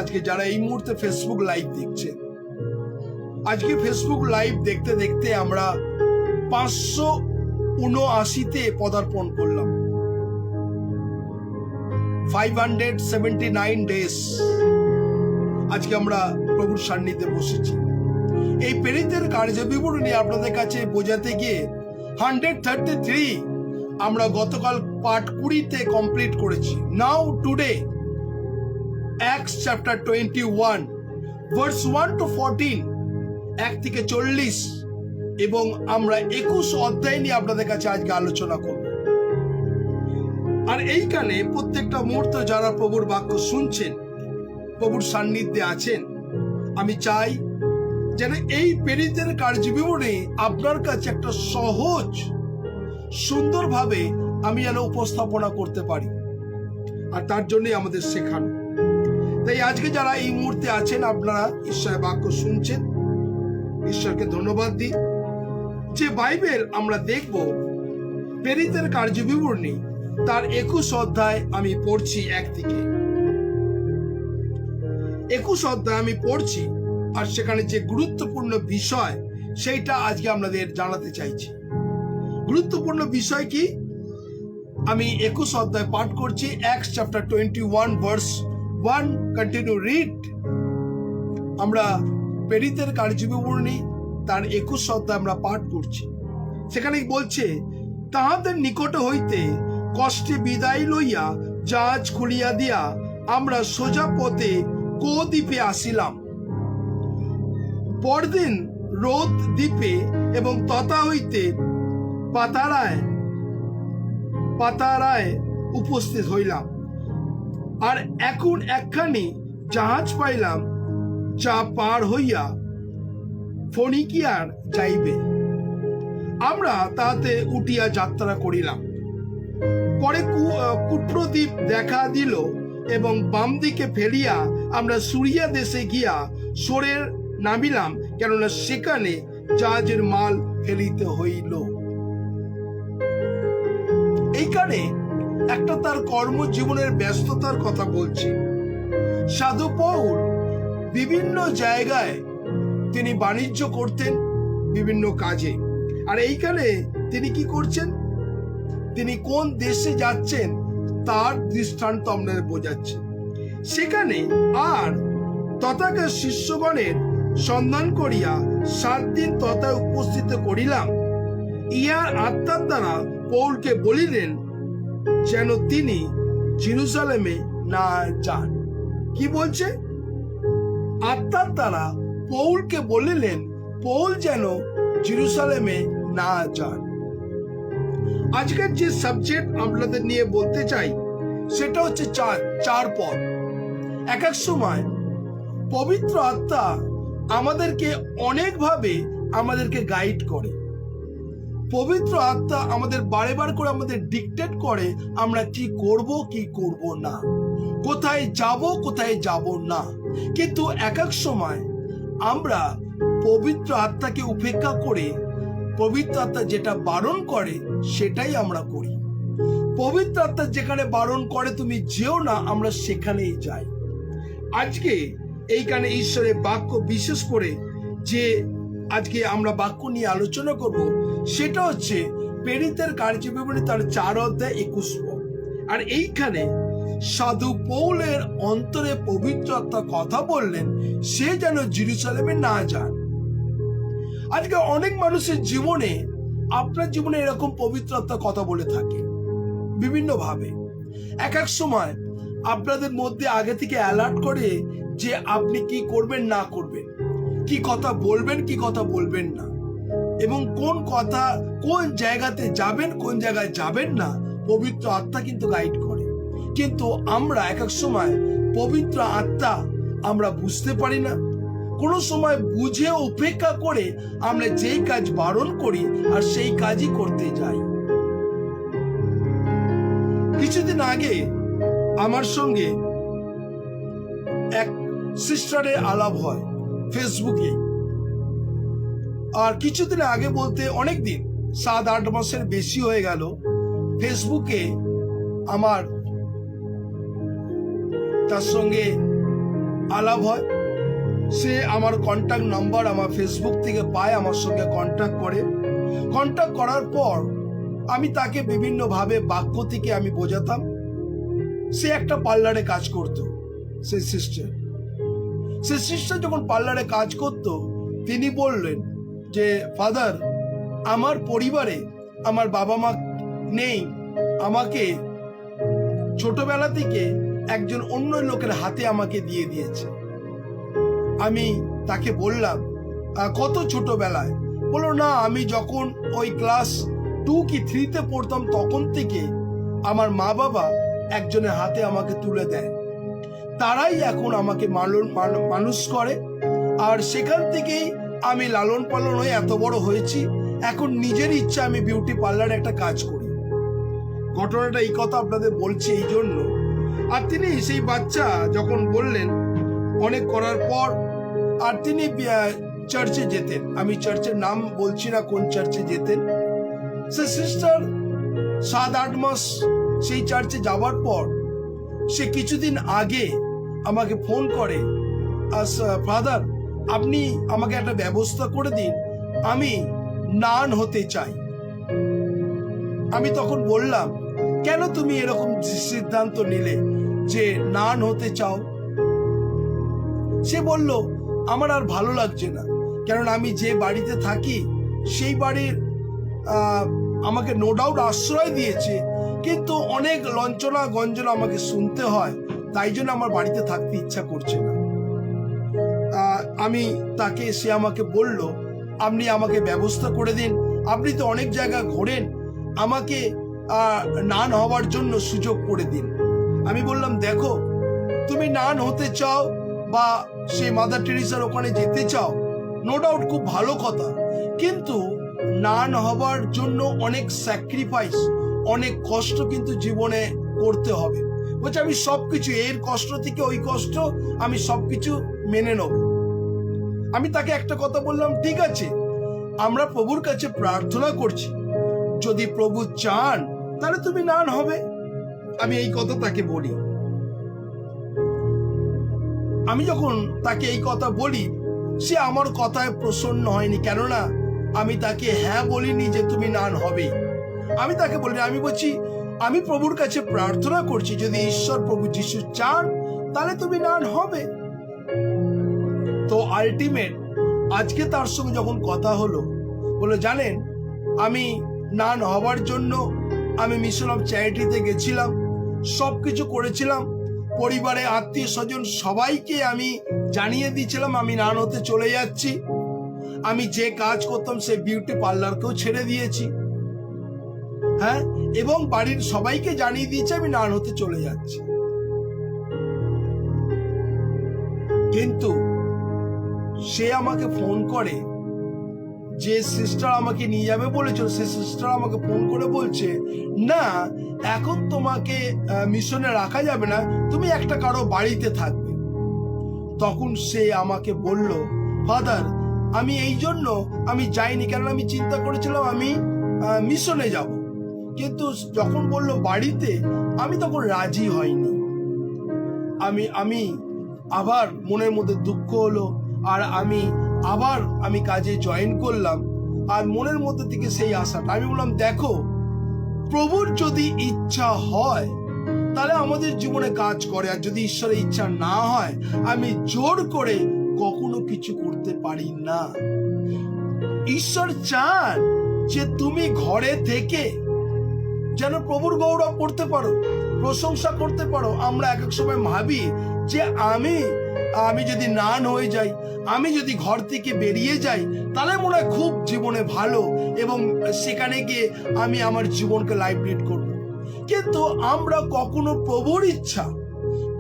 আজকে যারা এই মুহূর্তে ফেসবুক লাইভ দেখছে, আজকে ফেসবুক লাইভ দেখতে দেখতে আমরা 579তে পদার্পণ করলাম। 579 ডেজ আজকে আমরা প্রভুর সান্নিধ্যে বসেছি। এই প্রেরিতের কার্য বিবরণী আপনাদের কাছে বোঝাতে গিয়ে 133 আমরা গতকাল পার্ট 20তে কমপ্লিট করেছি। নাও today Acts chapter 21 verse 1 to 14, 1 থেকে 40 এবং আমরা 21 অধ্যায় নিয়ে আপনাদের কাছে আজকে আলোচনা করব। আর এইখানে প্রত্যেকটা মুহূর্ত যারা প্রভুর বাক্য শুনছেন, প্রভুর সান্নিধ্যে আছেন, আমি চাই যেন এই প্রেরিতের কার্য বিবরণী আপনার কাছে একটা সহজ সুন্দরভাবে আমি যেন উপস্থাপনা করতে পারি, আর তার জন্যই আমাদের শেখানো। তাই আজকে যারা এই মুহূর্তে আছেন, আপনারা ঈশ্বরের বাক্য শুনছেন, ঈশ্বরকে ধন্যবাদ দিই যে বাইবেল আমরা দেখব প্রেরিতের কার্য বিবরণী তার 21 অধ্যায় আমি পড়ছি, 1 থেকে 21 অধ্যায় আমি পড়ছি, আর সেখানে যে গুরুত্বপূর্ণ বিষয় সেইটা আজকে আপনাদের জানাতে চাইছি। গুরুত্বপূর্ণ বিষয় কি? আমি 21 অধ্যায় পাঠ করছি, Acts chapter 21 verse 1, continue read. আমরা প্রেরিতের কার্য বিবরণী তার 21 অধ্যায় আমরা পাঠ করছি। সেখানে বলছে, তাহাদের নিকট হইতে কষ্টে বিদায় লইয়া জাহাজ খুলিয়া দিয়া আমরা সোজা পথে দ্বীপে আসিলাম। পরদিন রোদ দ্বীপে এবং তথা হইতে পাতারায় উপস্থিত হইলাম। আর এখন একখানি জাহাজ পাইলাম, যা পার হইয়া ফণিকিয়ার যাইবে। আমরা তাহাতে উঠিয়া যাত্রা করিলাম। পরে কুট্রদ্বীপ দেখা দিল এবং বাম দিকে ফেরিয়া আমরা সুরিয়া দেশে গিয়া সোরে নামিলাম, কেননা সেখানে জাহাজের মাল ফেলিতে হইল। এইখানে একটা তার কর্মজীবনের ব্যস্ততার কথা বলছি। সাধু পৌল বিভিন্ন জায়গায় তিনি বাণিজ্য করতেন, বিভিন্ন কাজে। আর এইখানে তিনি কি করছেন, তিনি কোন দেশে যাচ্ছেন তার দৃষ্টান্ত আপনাদের বোঝাচ্ছে। সেখানে আর তথাকার শিষ্যগণের সন্ধান করিয়া 7 দিন তথায় উপস্থিত করিলাম। ইহার আত্মার দ্বারা পৌলকে বলিলেন যেন তিনি জেরুজালেমে না যান। কি বলছে? আত্মার দ্বারা পৌলকে বলিলেন পৌল যেন জেরুজালেমে না যান। আজকের যে সাবজেক্ট আপনাদের নিয়ে বলতে চাই সেটা হচ্ছে চার পদ। এক এক সময় পবিত্র আত্মা আমাদেরকে অনেকভাবে আমাদেরকে গাইড করে। পবিত্র আত্মা আমাদের বারে বার করে আমাদের ডিকটেট করে আমরা কি করব কি করব না, কোথায় যাব কোথায় যাব না। কিন্তু এক এক সময় আমরা পবিত্র আত্মাকে উপেক্ষা করে পবিত্র আত্মা যেটা বারণ করে সেটাই আমরা করি। পবিত্র আত্মা যেখানে বারণ করে তুমি যেও না, আমরা সেখানেই যাই। আজকে এইখানে ঈশ্বরের বাক্য, বিশেষ করে যে আজকে আমরা বাক্য নিয়ে আলোচনা করব সেটা হচ্ছে প্রেরিতের কার্যবিবরণী তার 4 অধ্যায় 21 পদ। আর এইখানে সাধু পৌলের অন্তরে পবিত্র আত্মা কথা বললেন সে যেন জেরুজালেমে না যান। আজকে অনেক মানুষের জীবনে, আপনার জীবনে এরকম পবিত্র আত্মা কথা বলে থাকে বিভিন্ন ভাবে। এক এক সময় আপনাদের মধ্যে আগে থেকে অ্যালার্ট করে যে আপনি কি করবেন না করবেন, কি কথা বলবেন কি কথা বলবেন না, এবং কোন কথা কোন জায়গাতে যাবেন কোন জায়গায় যাবেন না। পবিত্র আত্মা কিন্তু গাইড করে। কিন্তু আমরা এক এক সময় পবিত্র আত্মা আমরা বুঝতে পারি না, কোনো সময় বুঝে উপেক্ষা করে আমরা যেই কাজ বারণ করি আর সেই কাজই করতে যাই। কিছুদিন আগে আমার সঙ্গে এক সিস্টারের আলাপ হয় ফেসবুকে। আর কিছুদিন আগে বলতে অনেক দিন, 7-8 মাসের বেশি হয়ে গেল, ফেসবুকে আমার তার সঙ্গে আলাপ হয়। সে আমার কন্ট্যাক্ট নাম্বার আমার ফেসবুক থেকে পায়, আমার সঙ্গে কন্ট্যাক্ট করে। কন্ট্যাক্ট করার পর আমি তাকে বিভিন্ন ভাবে বাক্য থেকে আমি বোঝাতাম। সে একটা পার্লারে কাজ করত। সে সিস্টার যখন পার্লারে কাজ করত, তিনি বললেন যে ফাদার, আমার পরিবারে আমার বাবা মা নেই, আমাকে ছোটবেলা থেকে একজন অন্য লোকের হাতে আমাকে দিয়ে দিয়েছে। আমি তাকে বললাম কত ছোটবেলায়? বললো না, আমি যখন ওই ক্লাস 2 কি 3-তে পড়তাম তখন থেকে আমার মা বাবা একজনের হাতে আমাকে তুলে দেয়, তারাই এখন আমাকে মানুষ করে। আর সেখান থেকেই আমি লালন পালন হয়ে এত বড় হয়েছি। এখন নিজের ইচ্ছা আমি বিউটি পার্লারে একটা কাজ করি। ঘটনাটা এই কথা আপনাদের বলছি এই জন্য। আর তিনি সেই বাচ্চা যখন বললেন, অনেক করার পর আর তিনি চার্চে যেতেন। আমি চার্চের নাম বলছি না কোন চার্চে যেতেন। সে সিস্টার 7-8 মাস সেই চার্চে যাওয়ার পর সে কিছুদিন আগে আমাকে ফোন করে, ফাদার আপনি আমাকে একটা ব্যবস্থা করে দিন, আমি নান হতে চাই। আমি তখন বললাম, কেন তুমি এরকম সিদ্ধান্ত নিলে যে নান হতে চাও? সে বলল, আমার আর ভালো লাগছে না, কারণ আমি যে বাড়িতে থাকি সেই বাড়ির আমাকে নো ডাউট আশ্রয় দিয়েছে, কিন্তু অনেক লঞ্চনা গঞ্জনা আমাকে শুনতে হয়, তাই জন্য আমার বাড়িতে থাকতে ইচ্ছা করছে না। আমি তাকে, সে আমাকে বলল, আপনি আমাকে ব্যবস্থা করে দিন, আপনি তো অনেক জায়গা ঘোরেন, আমাকে নান হওয়ার জন্য সুযোগ করে দিন। আমি বললাম, দেখো তুমি নান হতে চাও বা সে মাদার টেরেসার ওখানে যেতে চাও, নো ডাউট খুব ভালো কথা, কিন্তু নান হবার জন্য অনেক স্যাক্রিফাইস, অনেক কষ্ট কিন্তু জীবনে করতে হবে। বলছে আমি সবকিছু, এর কষ্ট থেকে ওই কষ্ট, আমি সবকিছু মেনে নেব। আমি তাকে একটা কথা বললাম, ঠিক আছে, আমরা প্রভুর কাছে প্রার্থনা করছি, যদি প্রভু চান তাহলে তুমি নান হবে। আমি এই কথা তাকে বলি। আমি যখন তাকে এই কথা বলি, সে আমার কথায় প্রসন্ন হয়নি, কেননা আমি তাকে হ্যাঁ বলিনি যে তুমি নান হবে। আমি তাকে বলিনি, আমি বলছি আমি প্রভুর কাছে প্রার্থনা করছি, যদি ঈশ্বর প্রভু যিশু চান তাহলে তুমি নান হবে। তো আলটিমেট আজকে তার সঙ্গে যখন কথা হলো, বলে জানেন আমি নান হবার জন্য আমি মিশন অফ চ্যারিটিতে গেছিলাম, সবকিছু করেছিলাম, পরিবারে আত্মীয় স্বজন সবাইকে আমি জানিয়ে দিয়েছিলাম আমি নান হতে চলে যাচ্ছি। আমি যে কাজ করতাম সেই বিউটি পার্লারকেও ছেড়ে দিয়েছি, হ্যাঁ, এবং বাড়ির সবাইকে জানিয়ে দিয়েছি আমি নান হতে চলে যাচ্ছি। কিন্তু সে আমাকে ফোন করে, যে সিস্টার আমাকে নিয়ে যাবে বলেছিল সে সিস্টার আমাকে ফোন করে বলছে, না এখন তোমাকে মিশনে রাখা যাবে না, তুমি একটা কারো বাড়িতে থাকবে। তখন সে আমাকে বলল, ফাদার আমি এই জন্য আমি যাইনি, কারণ আমি চিন্তা করেছিলাম আমি মিশনে যাব, কিন্তু যখন বললো বাড়িতে, আমি তখন রাজি হয়নি। আমি আবার মনের মধ্যে দুঃখ হলো, আর আমি কাজে জয়েন করলাম, আর মনের মধ্যে থেকে সেই আশাটা, আমি বললাম দেখো প্রভুর যদি ইচ্ছা হয় তাহলে আমাদের জীবনে কাজ করে, আর যদি ঈশ্বরের ইচ্ছা না হয় আমি জোর করে কখনো কিছু করতে পারি না। ঈশ্বর চান যে তুমি ঘরে থেকে যেন প্রভুর গৌরব করতে পারো, প্রশংসা করতে পারো। আমরা এক এক সময় ভাবি যে আমি যদি নান হয়ে যাই, আমি যদি ঘর থেকে বেরিয়ে যাই, তাহলে মনে হয় খুব জীবনে ভালো, এবং সেখানে গিয়ে আমি আমার জীবনকে লাইফ লিড করব। কিন্তু আমরা কখনো প্রভুর ইচ্ছা,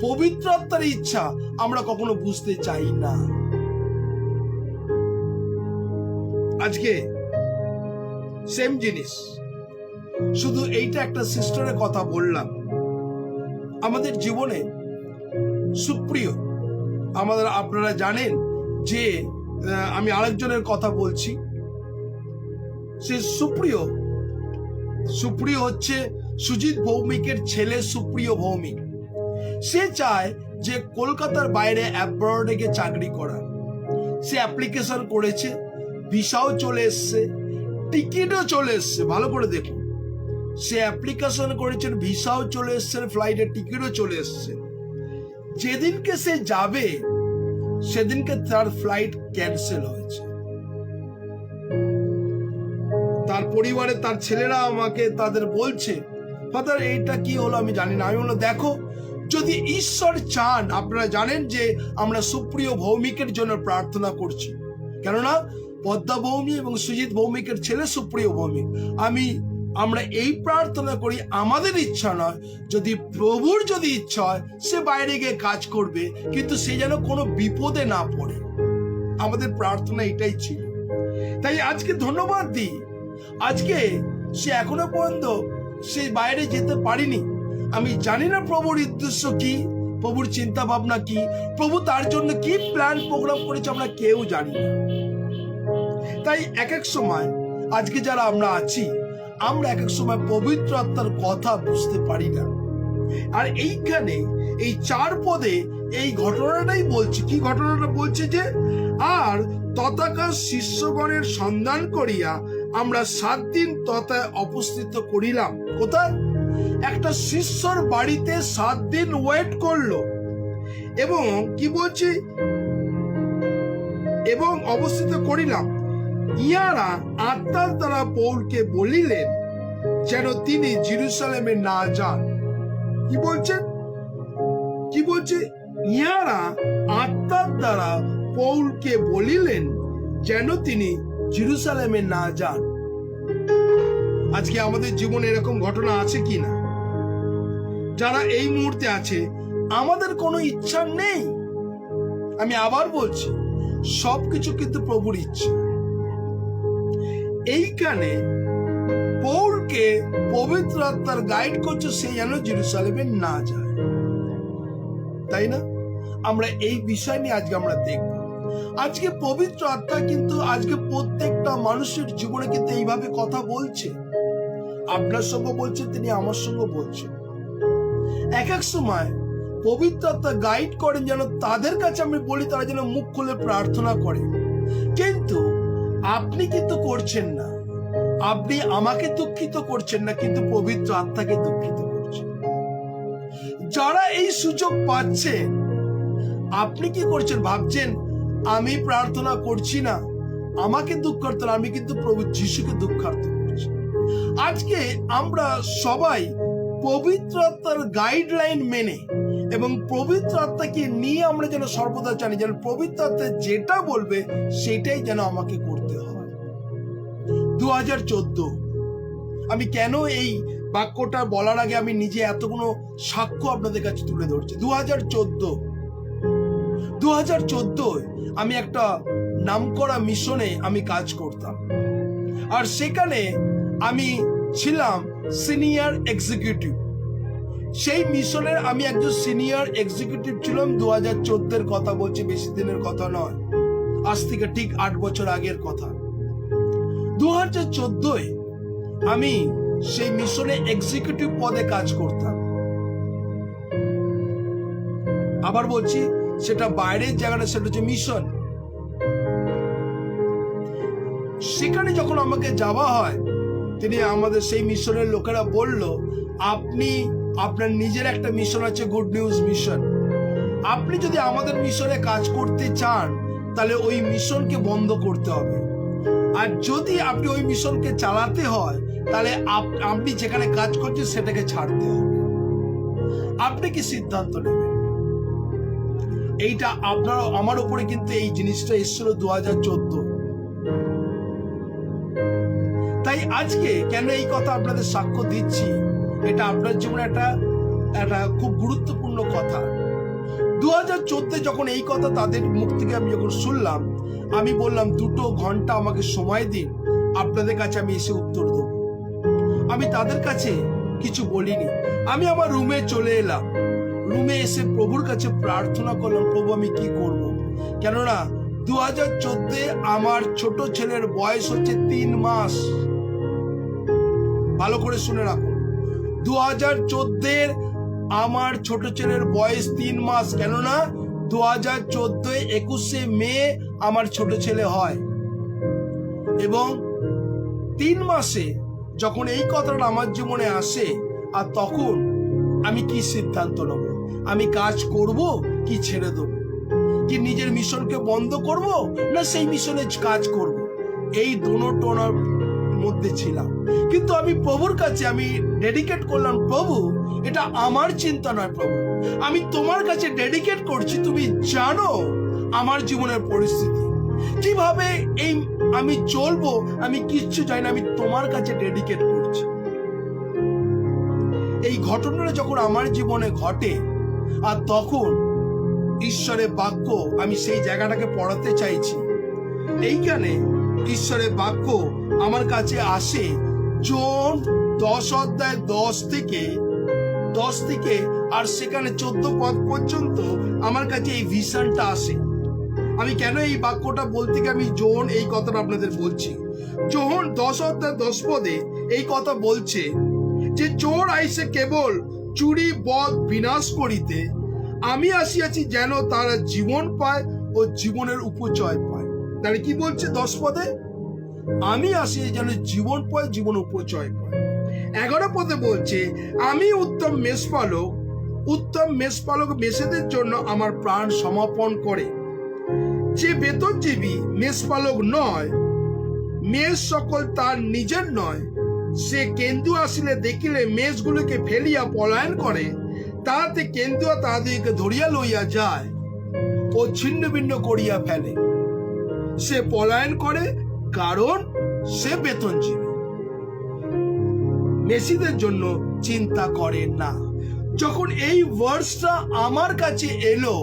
পবিত্র আত্মার ইচ্ছা আমরা কখনো বুঝতে চাই না। আজকে সেম জিনিস, শুধু এইটা একটা সিস্টারের কথা বললাম। আমাদের জীবনে সুপ্রিয়, আপনারা জানেন যে আমি আরেকজনের কথা বলছি, সে সুপ্রিয় হচ্ছে সুজিত ভৌমিকের ছেলে সুপ্রিয় ভৌমিক। সে চায় যে কলকাতার বাইরে অ্যাব্রডে গিয়ে চাকরি করা। সে অ্যাপ্লিকেশন করেছে, ভিসাও চলে এসছে, টিকিটও চলে এসছে। ভালো করে দেখুন, সে অ্যাপ্লিকেশন করেছেন, ভিসাও চলে এসছে, ফ্লাইটের টিকিটও চলে এসছে। যেদিনকে সে যাবে সেদিনকে তার ফ্লাইট ক্যান্সেল হয়েছে। তার পরিবারে তার ছেলেরা আমাকে তাদের বলছে, ফাদার এইটা কি হলো আমি জানি না। আমি বললাম দেখো, যদি ঈশ্বর চান, আপনারা জানেন যে আমরা সুপ্রিয় ভৌমিকের জন্য প্রার্থনা করছি, কেননা পদ্মা ভৌমিক এবং সুজিত ভৌমিকের ছেলে সুপ্রিয় ভৌমিক। আমরা এই প্রার্থনা করি, আমাদের ইচ্ছা নয়, যদি প্রভুর যদি ইচ্ছা হয় সে বাইরে গিয়ে কাজ করবে, কিন্তু সে যেন কোনো বিপদে না পড়ে। আমাদের প্রার্থনা এটাই ছিল। তাই আজকে ধন্যবাদ দিই, আজকে সে এখনো পর্যন্ত সে বাইরে যেতে পারিনি। আমি জানি না প্রভুর উদ্দেশ্য কি, প্রভুর চিন্তা ভাবনা কি, প্রভু তার জন্য কি প্ল্যান প্রোগ্রাম করেছে আমরা কেউ জানি না। তাই এক এক সময় আজকে যারা আমরা আছি, আমরা এক এক সময় পবিত্র আত্মার কথা বুঝতে পারি না। আর এইখানে এই 4 পদে এই ঘটনাটাই বলছে। কি ঘটনাটা বলছে? যে আর তথাকার শিষ্যগণের সন্ধান করিয়া আমরা 7 দিন তথায় অবস্থিত করিলাম। কোথায়? একটা শিষ্যর বাড়িতে 7 দিন ওয়েট করলো। এবং কি বলছে? এবং অবস্থিত করিলাম। ইহারা আত্মার দ্বারা পৌলকে বলিলেন যেন তিনি জেরুজালেমে না যান। কি বলছে? ইহারা আত্মার দ্বারা পৌলকে বলিলেন যেন তিনি জেরুজালেমে না যান। আজকে আমাদের জীবনে এরকম ঘটনা আছে কি না? যারা এই মুহূর্তে আছে, আমাদের কোনো ইচ্ছা নেই। আমি আবার বলছি, সবকিছু কিন্তু প্রভুর ইচ্ছা। এইখানে পৌলকে পবিত্র আত্মার গাইড করছে সে যেন জেরুজালেমে না যায়, তাই না? আমরা এই বিষয় নিয়ে আজকে আমরা দেখব। আজকে পবিত্র আত্মা কিন্তু আজকে প্রত্যেকটা মানুষের জীবনে কিন্তু এইভাবে কথা বলছে, আপনার সঙ্গে বলছে, তিনি আমার সঙ্গে বলছে। এক এক সময় পবিত্র আত্মা গাইড করেন যেন তাদের কাছে আমি বলি তারা যেন মুখ খুলে প্রার্থনা করে, কিন্তু আপনি কিন্তু করছেন না। আপনি আমাকে দুঃখিত করছেন না, কিন্তু পবিত্র আত্মাকে দুঃখিত করছেন। যারা এই সুযোগ পাচ্ছে, আপনি কি করছেন? ভাবছেন আমি প্রার্থনা করছি না, আমাকে দুঃখার্থ না, আমি কিন্তু প্রভু যিশুকে দুঃখার্থ করছি। আজকে আমরা সবাই পবিত্র আত্মার গাইডলাইন মেনে এবং পবিত্র আত্মাকে নিয়ে আমরা যেন সর্বদা জানি যেন পবিত্র আত্মা যেটা বলবে সেটাই যেন আমাকে করতে হয়। 2014 আমি কেন এই বাক্যটা বলার আগে আমি নিজে এতগুলো সাক্ষ্য আপনাদের কাছে তুলে ধরছি। 2014 আমি একটা নামকরা মিশনে আমি কাজ করতাম, আর সেখানে আমি ছিলাম সিনিয়র এক্সিকিউটিভ। সেই মিশনের আমি একজন সিনিয়র এক্সিকিউটিভ ছিলাম। 2014 কথা বলছি, বেশি দিনের কথা নয়, আজ থেকে ঠিক 8 বছর আগের কথা। 2014 আমি সেই মিশনে এক্সিকিউটিভ পদে কাজ করতাম। আবার বলছি, সেটা বাইরের জায়গাটা, সেটা হচ্ছে মিশন। সেখানে যখন আমাকে যাওয়া হয়, তিনি আমাদের সেই মিশনের লোকেরা বলল, আপনি আপনার নিজের একটা মিশন আছে, গুড নিউজ মিশন। আপনি যদি আমাদের মিশনে কাজ করতে চান তাহলে ওই মিশনকে বন্ধ করতে হবে, আর যদি আপনি ওই মিশনকে চালাতে হয় তাহলে আপনি যেখানে কাজ করছেন সেটাকে ছাড়তে হবে। আপনি কি সিদ্ধান্ত নেবেন? এইটা আপনার আমার উপরে কিন্তু এই জিনিসটা এসেছিল 2014। তাই আজকে কেন এই কথা আপনাদের সাক্ষ্য দিচ্ছি, এটা আপনার জীবনে একটা খুব গুরুত্বপূর্ণ কথা। 2014 যখন এই কথা তাদের মুখ থেকে আমি যখন শুনলাম, আমি বললাম 2 ঘন্টা আমাকে সময় দিন, আপনাদের কাছে আমি এসে উত্তর দেব। আমি তাদের কাছে কিছু বলিনি, আমি আমার রুমে চলে এলাম। রুমে এসে প্রভুর কাছে প্রার্থনা করলাম, প্রভু আমি কি করব? কেননা 2014 আমার ছোট ছেলের বয়স হচ্ছে 3 মাস। ভালো করে শুনে রাখুন, 2014 আমার ছোট ছেলের বয়স 3 মাস। কেননা 2014 21শে মে আমার ছোট ছেলে হয়, এবং 3 মাসে যখন এই কথাটা আমার জীবনে আসে, আর তখন আমি কি সিদ্ধান্ত নেব? আমি কাজ করব কি ছেড়ে দেবো? কি নিজের মিশনকে বন্ধ করব না সেই মিশনে কাজ করব? এই দুটোর মধ্যে ছিলাম। কিন্তু আমি প্রভুর কাছে আমি ডেডিকেট করলাম, প্রভু এটা আমার চিন্তা নয়, প্রভু আমি তোমার কাছে ডেডিকেট করছি। তুমি জানো আমার জীবনের পরিস্থিতি, কিভাবে এই আমি চলবো আমি কিচ্ছু জানি না, আমি তোমার কাছে ডেডিকেট করছি। এই ঘটনাটা যখন আমার জীবনে ঘটে, আর তখন ঈশ্বরের বাক্য আমি সেই জায়গাটাকে পড়াতে চাইছি। এইখানে ঈশ্বরের বাক্য আমার কাছে আসে, জন 10 অধ্যায় 10 থেকে আর সেখানে 14 পদ পর্যন্ত আমার কাছে এই ভিশনটা আসে। আমি কেন এই বাক্যটা বলতে গিয়ে আমি জন এই কথাটা আপনাদের বলছি। জন 10 অধ্যায় 10 পদে এই কথা বলছে যে, চোর আইসে কেবল চুরি বধ বিনাশ করিতে, আমি আসিয়াছি যেন তারা জীবন পায় ও জীবনের উপচয় পায়। তাহলে কি বলছে 10 পদে? আমি আসি যেন জীবন পায়, জীবন উপচয় পায়। 11 পদে বলছে, আমি উত্তম মেষপালক মেষেদের জন্য আমার প্রাণ সমাপন করে। যে বেতনজীবী মেষপালক নয়, মেষ সকল তার নিজের নয়, সে কেন্দু আসিলে দেখিলে মেষগুলোকে ফেলিয়া পলায়ন করে, তাহাতে কেন্দুয়া তাহাদিগকে ধরিয়া লইয়া যায় ও ছিন্ন ভিন্ন করিয়া ফেলে। সে পলায়ন করে কারণ সে বেতনজীবী, মেষীদের জন্য চিন্তা করে না। যখন এই ভার্সটা আমার কাছে এলো,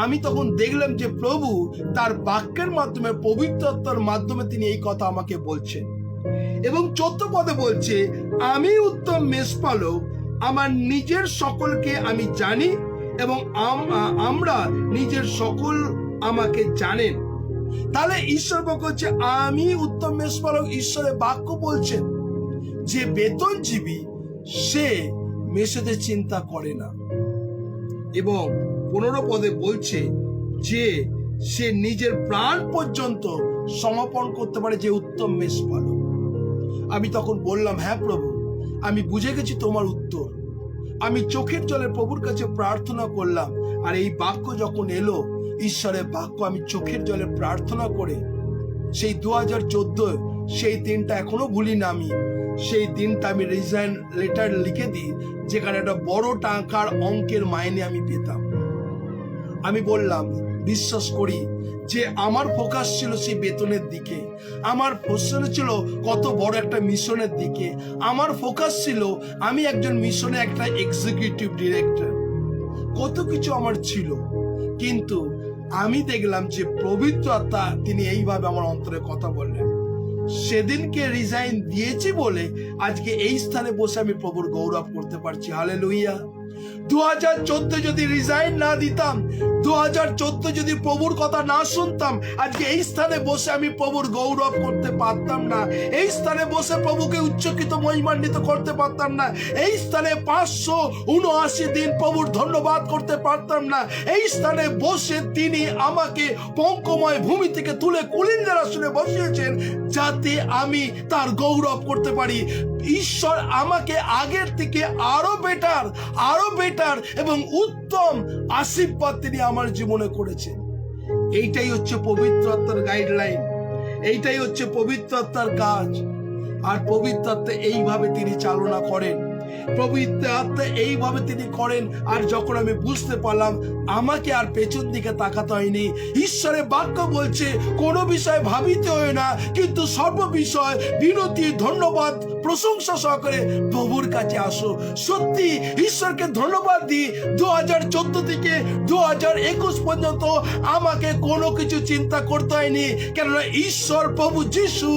আমি তখন দেখলাম যে প্রভু তার বাক্যের মাধ্যমে, পবিত্র আত্মার মাধ্যমে তিনি এই কথা আমাকে বলছেন। এবং 14 পদে বলছে, আমি উত্তম মেষপালক, আমার নিজের সকলকে আমি জানি এবং আমরা নিজের সকল আমাকে জানেন। তাহলে ঈশ্বর বলছে আমি উত্তম মেষপালক। ঈশ্বরের বাক্য বলছেন যে বেতনজীবী সে মেষদের চিন্তা করে না। এবং 15 পদে বলছে যে সে নিজের প্রাণ পর্যন্ত সমর্পণ করতে পারে, যে উত্তম মেষপালক। আমি তখন বললাম, হ্যাঁ প্রভু, আমি বুঝে গেছি তোমার উত্তর। আমি চোখের জলে প্রভুর কাছে প্রার্থনা করলাম, আর এই বাক্য যখন এলো, ঈশ্বরের বাক্য, আমি চোখের জলে প্রার্থনা করে সেই 2014 সেই দিনটা এখনো ভুলি না। আমি সেই দিনটা আমি রিজাইন লেটার লিখে দিই, যেখানে একটা বড় টাকার অঙ্কের মাইনে আমি পেতাম। আমি বললাম, বিশ্বাস করি যে আমার ফোকাস ছিল সেই বেতনের দিকে, আমার ফোকাস ছিল কত বড় একটা মিশনের দিকে, আমার ফোকাস ছিল আমি একজন মিশনে একটা এক্সিকিউটিভ ডিরেক্টর, কত কিছু আমার ছিল। কিন্তু আমি দেখলাম যে পবিত্র আত্মা তিনি এইভাবে আমার অন্তরে কথা বললেন। সেদিনকে রিজাইন দিয়েছি বলে আজকে এই স্থানে বসে আমি প্রভুর গৌরব করতে পারছি। হালেলুয়া। 2014 যদি রিজাইন না দিতাম, 2014 যদি প্রভুর কথা না শুনতাম, আজকে এই স্থানে বসে আমি প্রভুর গৌরব করতে পারতাম না। এই স্থানে বসে প্রভুকে উচ্চকিত মহিমান্বিত করতে পারতাম না। এই স্থানে 579 দিন প্রভুর ধন্যবাদ করতে পারতাম না। এই স্থানে বসে তিনি আমাকে পঙ্কময় ভূমি থেকে তুলে কুলিনদের আসনে বসিয়েছেন, যাতে আমি তার গৌরব করতে পারি। ঈশ্বর আমাকে আগের থেকে আরো বেটার এবং উত্তম আশীর্বাদ তিনি আমার জীবনে করেছেন। এইটাই হচ্ছে পবিত্র আত্মার গাইডলাইন, এইটাই হচ্ছে পবিত্র আত্মার কাজ। আর পবিত্র আত্মা এইভাবে তিনি চালনা করেন, পবিত্র আত্মা এইভাবে তিনি করেন। আর যখন আমি বুঝতে পারলাম, আমাকে আর পেছন দিকে তাকাতে হয়নি। ঈশ্বরের বাক্য বলছে কোনো বিষয় ভাবিতে হয় না, কিন্তু সর্ব বিষয় বিনতি, ধন্যবাদ, প্রশংসা সহকারে প্রভুর কাছে আসো। সত্যি ঈশ্বরকে ধন্যবাদ দিই, 2014 থেকে 2021 পর্যন্ত আমাকে কোনো কিছু চিন্তা করতে হয়নি, কেননা ঈশ্বর প্রভু যিশু,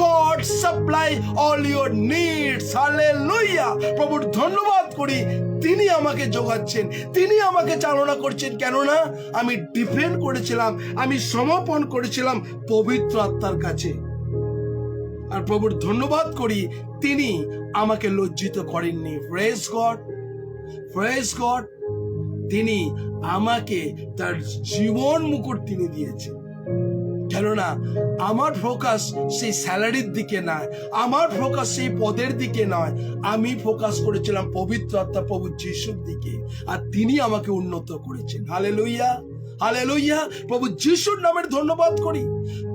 god supply all your needs. Hallelujah. প্রভুর ধন্যবাদ করি, তিনি আমাকে যোগাচ্ছেন, তিনি আমাকে চালনা করছেন। কেননা আমি ডিপেন্ড করেছিলাম, আমি সমর্পণ করেছিলাম পবিত্র আত্মার কাছে। আর প্রভুর ধন্যবাদ করি, তিনি আমাকে লজ্জিত করেননি। Praise God, praise God. তিনি আমাকে তার জীবন মুকুট তিনি দিয়েছেন। কেননা আমার ফোকাস সেই স্যালারির দিকে নয়, আমার ফোকাস সেই পদের দিকে নয়, আমি ফোকাস করেছিলাম পবিত্র আত্মা প্রভু যিশুর দিকে, আর তিনি আমাকে উন্নত করেছেন। Hallelujah, hallelujah. প্রভু যিশুর নামের ধন্যবাদ করি।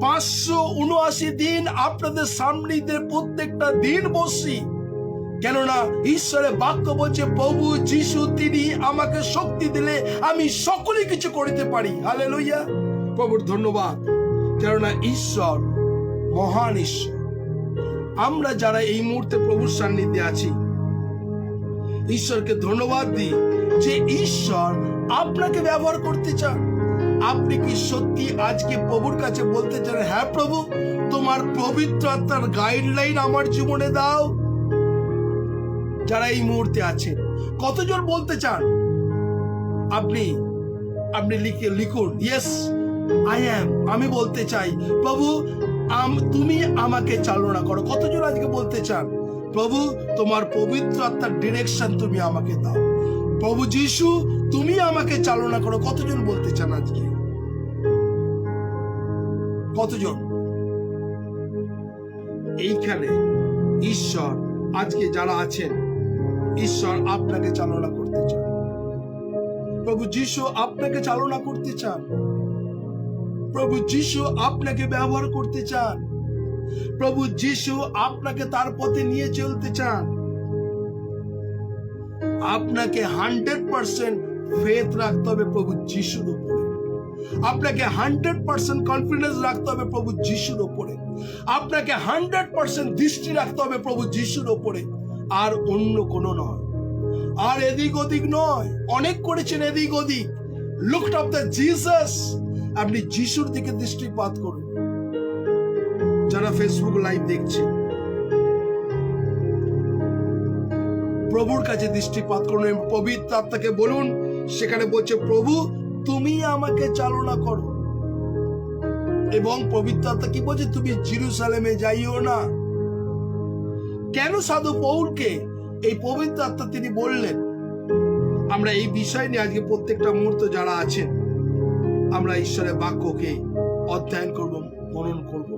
579 দিন আপনাদের সামনে প্রত্যেকটা দিন বসি, কেননা ঈশ্বরের বাক্য বলছে প্রভু যিশু তিনি আমাকে শক্তি দিলে আমি সকলে কিছু করতে পারি। হালেলুয়া। প্রভুর ধন্যবাদ, কেননা ঈশ্বর মহান ঈশ্বর। আমরা যারা এই মুহূর্তে প্রভুর সান্নিধ্যে আছি, ঈশ্বরকে ধন্যবাদ দিই যে ঈশ্বর আপনাকে ব্যবহার করতে চান। আপনি কি সত্যি আজকে প্রভুর কাছে বলতে চান, হ্যাঁ প্রভু, তোমার পবিত্র আত্মার গাইডলাইন আমার জীবনে দাও? যারা এই মুহূর্তে আছেন, কতজন বলতে চান? আপনি লিখুন, ইয়েস আই অ্যাম। আমি বলতে চাই প্রভু তুমি আমাকে চালনা করো। কতজন আজকে বলতে চান, প্রভু তোমার পবিত্র আত্মার ডিরেকশন তুমি আমাকে দাও, প্রভু যিশু তুমি আমাকে চালনা করো? কতজন বলতে চান আজকে? কতজন? এইখানে ঈশ্বর আজকে যারা আছেন, ঈশ্বর আপনাকে চালনা করতে চান। প্রভু যিশু আপনাকে চালনা করতে চান, প্রভু যিশু আপনাকে ব্যবহার করতে চান, প্রভু যিশু আপনাকে তার পথে নিয়ে চলতে চান। আপনাকে 100% ফেথ রাখতে হবে প্রভু যিশুর উপরে, আপনাকে 100% কনফিডেন্স রাখতে হবে প্রভু যিশুর উপরে, আপনাকে 100% দৃষ্টি রাখতে হবে প্রভু যিশুর উপরে, আর অন্য কোনো নয়, আর এদিক ওদিক নয়। অনেক করেছেন এদিক ওদিক, লুকড অফ দ্য জিসাস, আপনি যিশুর দিকে দৃষ্টিপাত করুন। যারা ফেসবুক লাইভ দেখছে, প্রভুর কাছে দৃষ্টিপাত করুন। পবিত্র আত্মাকে বলুন, সেখানে বলছে প্রভু তুমি আমাকে চালনা করো। এবং পবিত্র আত্মা কি বলছে, তুমি জেরুজালেমে যাইও না। কেন সাধু পৌলকে এই পবিত্র আত্মা তিনি বললেন? আমরা এই বিষয় নিয়ে আজকে প্রত্যেকটা মুহূর্ত যারা আছেন, আমরা ঈশ্বরের বাক্যকে অধ্যয়ন করব, মনন করব।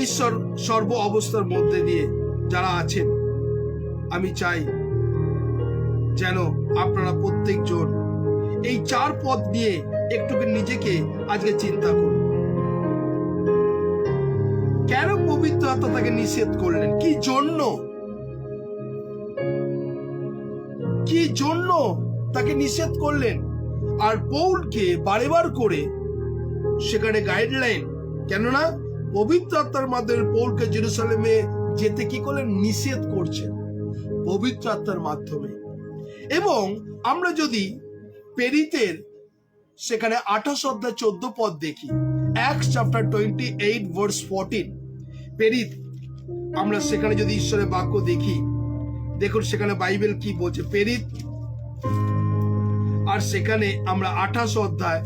ঈশ্বর সর্ব অবস্থার মধ্যে দিয়ে যারা আছেন, আমি চাই যেন আপনারা প্রত্যেকজন এই 4 পদ নিয়ে একটু নিজেকে আজকে চিন্তা করুন। কেন পবিত্র আত্মা তাকে নিষেধ করলেন? কি জন্য? কি জন্য তাকে নিষেধ করলেন? আর পৌলকে বারেবার করে সেখানে গাইডলাইন, কেননা পবিত্র আত্মার মাধ্যমে পৌলকে জেরুজালেমে যেতে কি করলেন? নিষেধ করছেন পবিত্র আত্মার মাধ্যমে। এবং আমরা যদি পেরিতের সেখানে 28 অধ্যায় 14 পদ দেখি, Acts chapter 28 verse 14, পেরিত, আমরা সেখানে যদি ঈশ্বরের বাক্য দেখি, দেখুন সেখানে বাইবেল কি বলছে। পেরিত, আর সেখানে আমরা 28 অধ্যায়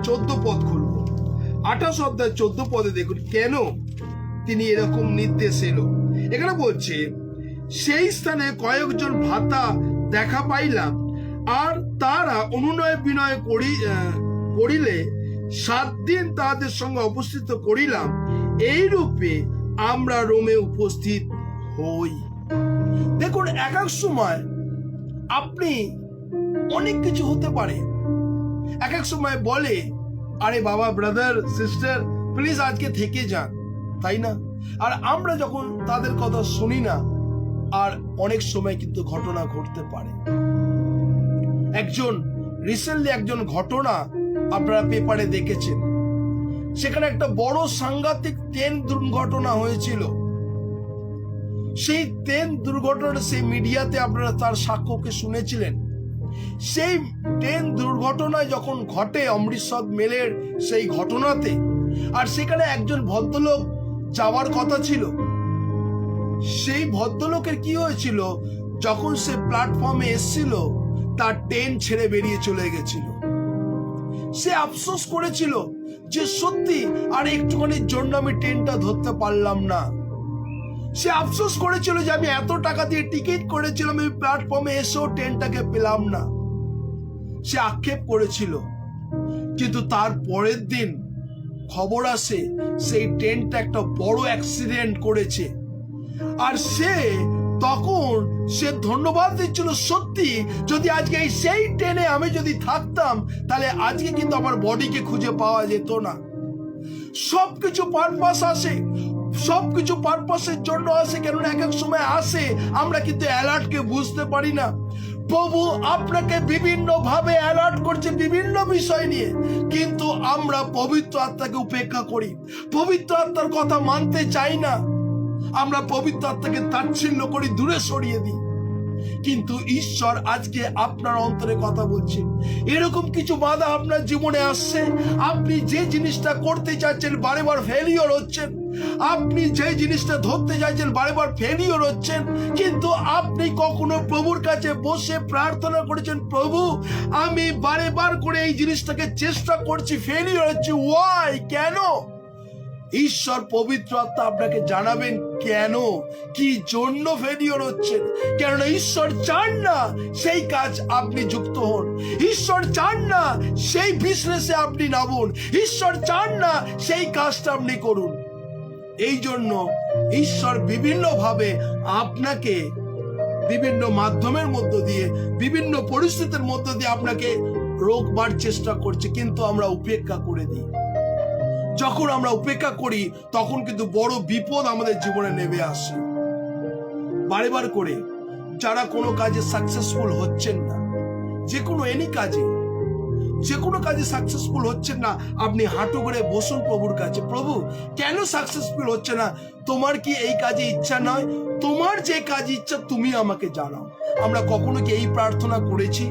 14 পদ খুলব। 28 অধ্যায় 14 পদে দেখুন কেন তিনি এরকম নির্দেশ এলো। এখানে বলছে, সেই স্থানে কয়েকজন ভাতা দেখা পাইলাম, আর তারা অনুনয় বিনয় করিলে 7 দিন তাদের সঙ্গে উপস্থিত করিলাম, এই রূপে আমরা রোমে উপস্থিত হই। দেখুন, এক এক সময় আপনি অনেক কিছু হতে পারে। এক এক সময় বলে, আরে বাবা, ব্রাদার, সিস্টার, প্লিজ আজকে থেকে যান, তাই না? আর আমরা যখন তাদের কথা শুনি না, আর অনেক সময় কিন্তু ঘটনা ঘটতে পারে। রিসেন্টলি একজন ঘটনা আপনারা পেপারে দেখেছেন, সেখানে একটা বড় সাংঘাতিক ট্রেন দুর্ঘটনা হয়েছিল। সেই ট্রেন দুর্ঘটনা, সেই মিডিয়াতে আপনারা তার সাক্ষ্যকে শুনেছিলেন। সেই ট্রেন দুর্ঘটনায় যখন ঘটে অমৃতসর মেলের সেই ঘটনাতে, আর সেখানে একজন ভদ্রলোক যাওয়ার কথা ছিল, সেই ভদ্রলোকের কি হয়েছিল, যখন সে প্ল্যাটফর্মে এসেছিল তার ট্রেন ছেড়ে বেরিয়ে চলে গেছিল। সে আফসোস করেছিল যে সত্যি আর একটুখানির জন্য আমি ট্রেনটা ধরতে পারলাম না। সে আফসোস করেছিল যে আমি এত টাকা দিয়ে টিকিট করেছিলাম, আমি প্ল্যাটফর্মে এসেও ট্রেনটাকে পেলাম না। সে আক্ষেপ করেছিল। কিন্তু তার পরের দিন খবর আসে সেই ট্রেনটা একটা বড় অ্যাক্সিডেন্ট করেছে। আর তখন সে ধন্যবাদ দিচ্ছিল, সত্যি যদি আজকে সেই ট্রেনে আমি যদি থাকতাম, তাহলে আজকে কিন্তু আমার বডিকে খুঁজে পাওয়া যেত না। সবকিছু পারপাস আসে, সবকিছু পারপাসের জন্য আসে। কেননা এক এক সময় আসে, আমরা কিন্তু অ্যালার্টকে বুঝতে পারি না। প্রভু আপনাকে বিভিন্ন ভাবে অ্যালার্ট করছে বিভিন্ন বিষয় নিয়ে, কিন্তু আমরা পবিত্র আত্মাকে উপেক্ষা করি, পবিত্র আত্মার কথা মানতে চাই না। আমরা পবিত্র আত্মাকে তাচ্ছিল্য করি, দূরে সরিয়ে দিই। কিন্তু ঈশ্বর আজকে আপনার অন্তরে কথা বলছেন। এরকম কিছু বাধা আপনার জীবনে আসছে, আপনি যে জিনিসটা করতে চাচ্ছেন বারেবার ফেলিওর হচ্ছেন, আপনি যে জিনিসটা ধরতে চাইছেন বারেবার ফেলিওর হচ্ছেন, কিন্তু আপনি কখনো প্রভুর কাছে বসে প্রার্থনা করেছেন, প্রভু আমি বারেবার করে এই জিনিসটাকে চেষ্টা করছি, ফেলিওর হচ্ছে, ওয়াই, কেন? ঈশ্বর পবিত্র আত্মা আপনাকে জানাবেন কেন, কি জন্য ফেলিওর হচ্ছেন। কেননা ঈশ্বর চান না সেই কাজ আপনি যুক্ত হন, ঈশ্বর চান না সেই বিজনেসে আপনি নামুন, ঈশ্বর চান না সেই কাজটা আপনি করুন। এই জন্য ঈশ্বর বিভিন্ন ভাবে আপনাকে বিভিন্ন মাধ্যমের মধ্য দিয়ে, বিভিন্ন পরিস্থিতির মধ্য দিয়ে আপনাকে রোকবার চেষ্টা করছে, কিন্তু আমরা উপেক্ষা করে দিই। যখন আমরা উপেক্ষা করি তখন কিন্তু বড় বিপদ আমাদের জীবনে নেমে আসে। বারেবার করে যারা কোনো কাজে সাকসেসফুল হচ্ছেন না, যে কোনো এনি কাজে, যে কোনো কাজে সাকসেসফুল হচ্ছেন না, আপনি হাঁটু করে বসুন প্রভুর কাছে, প্রভু কেন সাকসেসফুল হচ্ছে না? তোমার কি এই কাজে ইচ্ছা নয়? তোমার যে কাজ ইচ্ছা তুমি আমাকে জানাও। আমরা কখনো কি এই প্রার্থনা করেছি?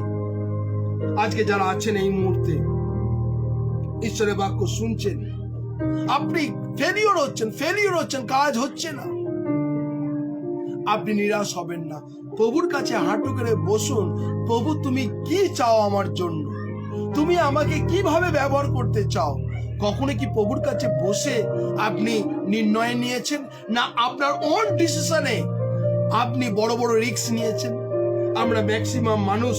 আজকে যারা আছেন এই মুহূর্তে ঈশ্বরের বাক্য শুনছেন, আপনি ফেলিওর হচ্ছেন, কাজ হচ্ছে না, আপনি নিরাশ হবেন না। প্রভুর কাছে হাঁটু করে বসুন। প্রভু, তুমি কি চাও আমার জন্য? তুমি আমাকে কিভাবে ব্যবহার করতে চাও? কখনো কি প্রভুর কাছে বসে আপনি নির্ণয় নিয়েছেন? না আপনার ওন ডিসিশনে আপনি বড় বড় রিস্ক নিয়েছেন? আমরা ম্যাক্সিমাম মানুষ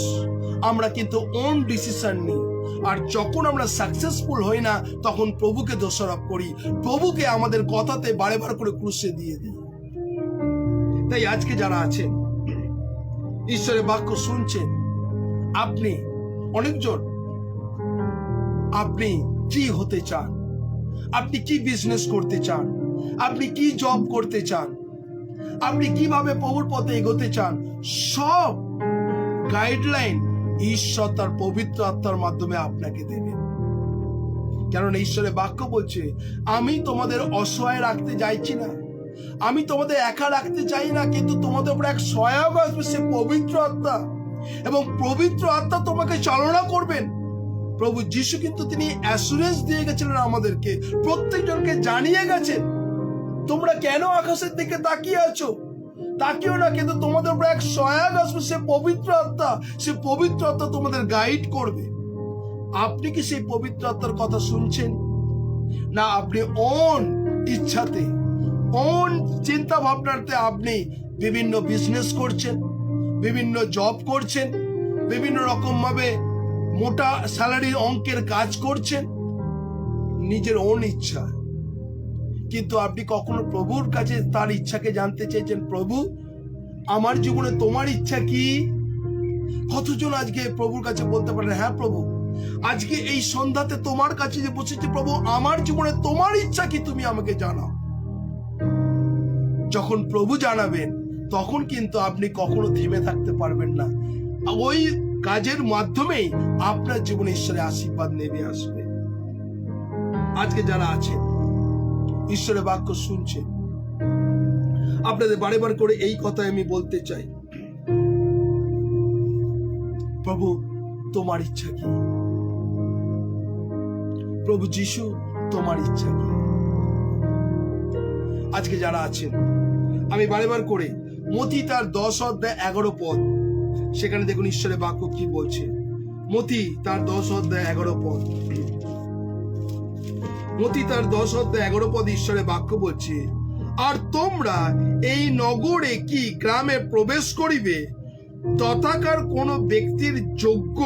আমরা কিন্তু ওন ডিসিশন নিই, আর যখন আমরা সাকসেসফুল হই না তখন প্রভুকে দোষারোপ করি, প্রভুকে আমাদের কথাতে বারে করে ক্রুশে দিয়ে দিই। তাই আজকে যারা আছেন ঈশ্বরের বাক্য শুনছেন, আপনি অনেকজন, আপনি কি হতে চান? আপনি কি বিজনেস করতে চান? আপনি কি জব করতে চান? আপনি কিভাবে প্রভুর পথে এগোতে চান? সব গাইডলাইন ঈশ্বর তার পবিত্র আত্মার মাধ্যমে আপনাকে দেবেন। কারণ ঈশ্বরের বাক্য বলছে, আমি তোমাদের অসহায় রাখতে চাইছি না, আমি তোমাদের একা রাখতে চাই না, কিন্তু তোমাদের উপর এক সহায়ক আসবে, সে পবিত্র আত্মা, এবং পবিত্র আত্মা তোমাকে চালনা করবেন। প্রভু যিশু কিন্তু তিনি অ্যাসুরেন্স দিয়ে গেছিলেন আমাদেরকে, প্রত্যেকজনকে জানিয়ে গেছেন, তোমরা কেন আকাশের দিকে তাকিয়ে আছো? তাকিও না, কিন্তু তোমাদের উপর এক সহায়ক আসবে, সে পবিত্র আত্মা, সে পবিত্র আত্মা তোমাদের গাইড করবে। আপনি কি সেই পবিত্র আত্মার কথা শুনছেন? না আপনি ওন ইচ্ছাতে, ওন চিন্তা ভাবনাতে আপনি বিভিন্ন বিজনেস করছেন, বিভিন্ন জব করছেন, বিভিন্ন রকম ভাবে মোটা স্যালারির অঙ্কের কাজ করছেন নিজের ওন ইচ্ছা, কিন্তু আপনি কখনো প্রভুর কাছে তার ইচ্ছাকে জানতে চেয়েছেন? প্রভু, আমার জীবনে তোমার ইচ্ছা কি? কতজন আজকে প্রভুর কাছে বলতে পারেন, হ্যাঁ প্রভু, আজকে এই সন্ধ্যাতে তোমার কাছে যে বসেছি, প্রভু আমার জীবনে তোমার ইচ্ছা কি তুমি আমাকে জানাও। যখন প্রভু জানাবেন তখন কিন্তু আপনি কখনো থেমে থাকতে পারবেন না, ওই কাজের মাধ্যমেই আপনার জীবনে ঈশ্বরের আশীর্বাদ নেমে আসবে। আজকে যারা আছেন ঈশ্বরের বাক্য শুনছেন, আপনাদের বারে করে এই কথা আমি বলতে চাই, প্রভু তোমার ইচ্ছা কি? প্রভু যিশু তোমার ইচ্ছা কি? আজকে যারা আছেন, আমি বারে করে মতি তার 10 অধ্যায় 11 পদ, সেখানে দেখুন ঈশ্বরের বাক্য কি বলছে। মতি তার 10 অধ্যায় 11 পদ, মতি তার 10 অধ্যায় 11 পদ ঈশ্বরের বাক্য বলছে, আর তোমরা এই নগরে কি গ্রামে প্রবেশ করিবে, তথাকার কোন ব্যক্তির যোগ্য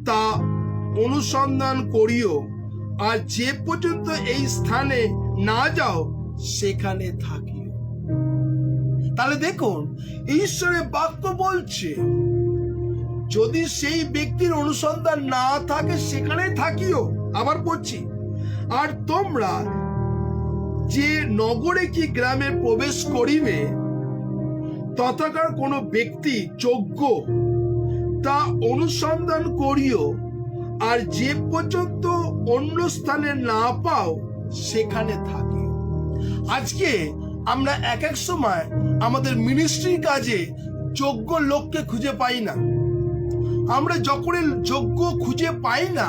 তা অনুসন্ধান করিও, আর যে পর্যন্ত এই স্থানে না যাও সেখানে থাকিও। তাহলে দেখুন ঈশ্বরের বাক্য বলছে, যদি সেই ব্যক্তির অনুসন্ধান না থাকে সেখানে থাকিও। আবার বলছি, আর তোমরা যে নগরে কি গ্রামে প্রবেশ করিবে, তথাকার কোন ব্যক্তি যোগ্য তা অনুসন্ধান করিও, আর যে পর্যন্ত অন্য স্থানে না পাও সেখানে থাকিও। আজকে আমরা এক সময় আমাদের মিনিস্ট্রির কাজে যোগ্য লোককে খুঁজে পাই না। আমরা যখন যোগ্য খুঁজে পাই না,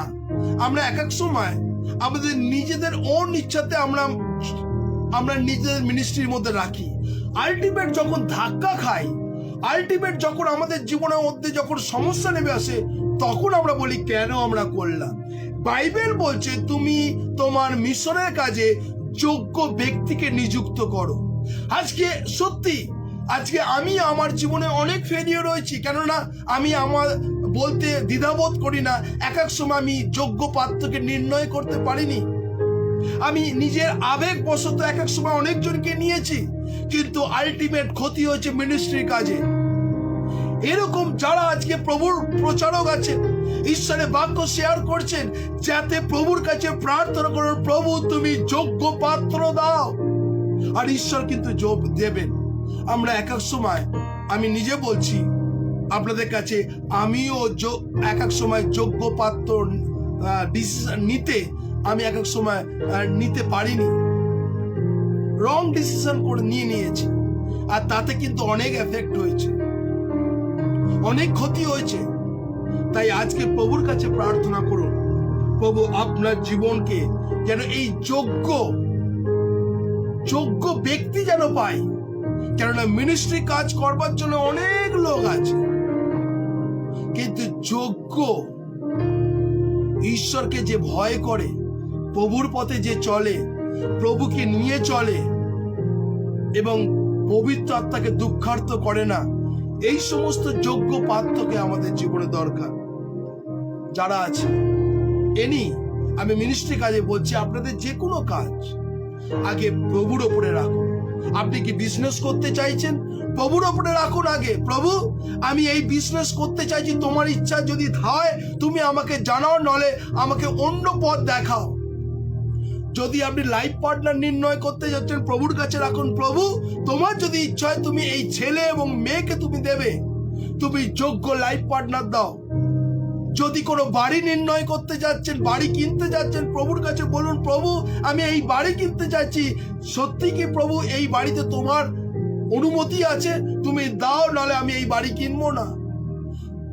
আমরা এক সময় আমাদের নিজেদের ওন ইচ্ছাতে আমরা নিজেদের মিনিস্ট্রির মধ্যে রাখি। আলটিমেট যখন ধাক্কা খাই, আলটিমেট যখন আমাদের জীবনের মধ্যে যখন সমস্যা নেমে আসে, তখন আমরা বলি কেন আমরা করলাম। বাইবেল বলছে তুমি তোমার মিশনের কাজে যোগ্য ব্যক্তিকে নিযুক্ত করো। আজকে সত্যি, আজকে আমি আমার জীবনে অনেক ফেলিওর রয়েছি, কেননা আমি আমার বলতে দ্বিধাবোধ করি না। এক সময় আমি যোগ্য পাত্রকে নির্ণয় করতে পারিনি, আমি নিজের আবেগ বশত এক সময় অনেকজনকে নিয়েছি, কিন্তু আলটিমেট ক্ষতি হয়েছে মিনিস্ট্রির কাজে। এরকম যারা আজকে প্রভুর প্রচারক আছেন, ঈশ্বরের বাক্য শেয়ার করছেন, যাতে প্রভুর কাছে প্রার্থনা করুন, প্রভু তুমি যোগ্য পাত্র দাও, আর ঈশ্বর কিন্তু দেবেন। আমরা এক সময়, আমি নিজে বলছি আপনাদের কাছে, আমিও এক সময় যোগ্য পাত্র ডিসিশন নিতে আমি এক সময় নিতে পারিনি, রং ডিসিশন করে নিয়েছি, আর তাতে কিন্তু অনেক এফেক্ট হয়েছে, অনেক ক্ষতি হয়েছে। তাই আজকে প্রভুর কাছে প্রার্থনা করুন, প্রভু আপনার জীবনকে যেন এই যোগ্য ব্যক্তি যেন পায়। কেননা মিনিস্ট্রি কাজ করবার জন্য অনেক লোক আছে, কিন্তু যোগ্য, ঈশ্বরকে যে ভয় করে, প্রভুর পথে যে চলে, প্রভুকে নিয়ে চলে এবং পবিত্র আত্মাকে দুঃখার্ত করে না, এই সমস্ত যোগ্য পাত্রকে আমাদের জীবনে দরকার। যারা আছে এনি, আমি মিনিস্ট্রি কাজে বলছি, আপনাদের যে কোনো কাজ আগে প্রভুর ওপরে রাখুন। আপনি কি বিজনেস করতে চাইছেন, প্রভুর ওপরে রাখুন আগে। প্রভু, আমি এই বিজনেস করতে চাইছি, তোমার ইচ্ছা যদি হয় তুমি আমাকে জানাও, নলে আমাকে অন্য পথ দেখাও। যদি আপনি লাইফ পার্টনার নির্ণয় করতে যাচ্ছেন, প্রভুর কাছে রাখুন, প্রভু তোমার যদি ইচ্ছা হয় তুমি এই ছেলে এবং মেয়েকে তুমি দেবে, তুমি যোগ্য লাইফ পার্টনার দাও। যদি কোনো বাড়ি নির্ণয় করতে যাচ্ছেন, বাড়ি কিনতে যাচ্ছেন, প্রভুর কাছে বলুন, প্রভু আমি এই বাড়ি কিনতে যাচ্ছি, সত্যি কি প্রভু এই বাড়িতে তোমার অনুমতি আছে, তুমি দাও, নাহলে আমি এই বাড়ি কিনবো না।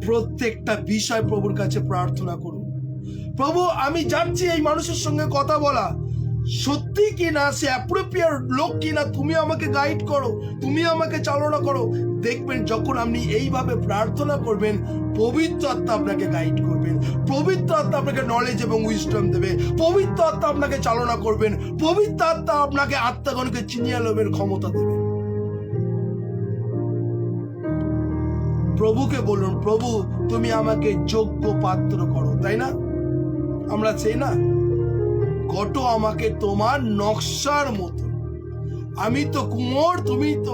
প্রত্যেকটা বিষয় প্রভুর কাছে প্রার্থনা করুন, প্রভু আমি যাচ্ছি এই মানুষের সঙ্গে কথা বলা, সত্যি কি না, সে অ্যাপ্রোপ্রিয়েট লোক কিনা, তুমি আমাকে গাইড করো, তুমি আমাকে চালনা করো। দেখবেন যখন আপনি এইভাবে প্রার্থনা করবেন, পবিত্র আত্মা আপনাকে গাইড করবেন, পবিত্র আত্মা আপনাকে নলেজ এবং উইজডম দেবে, পবিত্র আত্মা আপনাকে চালনা করবেন, পবিত্র আত্মা আপনাকে আত্মাগণকে চিনিয়ে নেবেন ক্ষমতা দেবে। প্রভুকে বলুন, প্রভু তুমি আমাকে যোগ্য পাত্র করো, তাই না? আমরা চাই না, ঘটো আমাকে তোমার নকশার মতো, আমি তো কুমোর, তুমি তো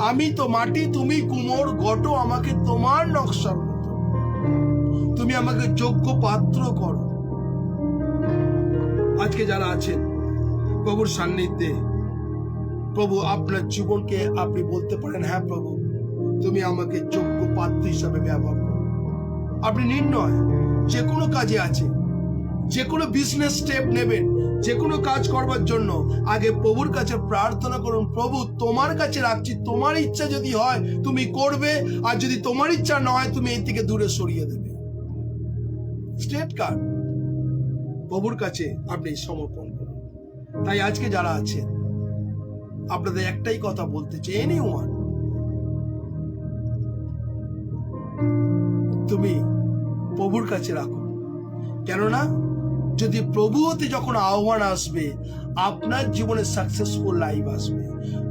আমি তো মাটি, তুমি কুমোর, ঘটো আমাকে তোমার নকশার মতো, তুমি আমাকে যোগ্য পাত্র করো। আজকে যারা আছেন প্রভুর সান্নিধ্যে, প্রভু আপনার জীবনকে আপনি বলতে পারেন, হ্যাঁ প্রভু তুমি আমাকে যোগ্য পাত্র হিসাবে ব্যবহার করো। আপনি নির্ণয় যে কোনো কাজে আছে, যে কোনো বিজনেস স্টেপ নেবেন, যে কোনো কাজ করবার জন্য আগে প্রভুর কাছে প্রার্থনা করুন, প্রভু তোমার কাছে রাখছি, তোমার ইচ্ছা যদি হয় তুমি করবে, আর যদি তোমার ইচ্ছা না হয় তুমি এই থেকে দূরে সরিয়ে দেবে। স্ট্রেট কার্ড প্রভুর কাছে আপনি সমর্পণ করুন। তাই আজকে যারা আছেন আপনাদের একটাই কথা বলতে চাই, এনিওয়ান, তুমি প্রভুর কাছে রাখো। কেননা যদি প্রভু হতে যখন আহ্বান আসবে, আপনার জীবনে সাকসেসফুল লাইফ আসবে।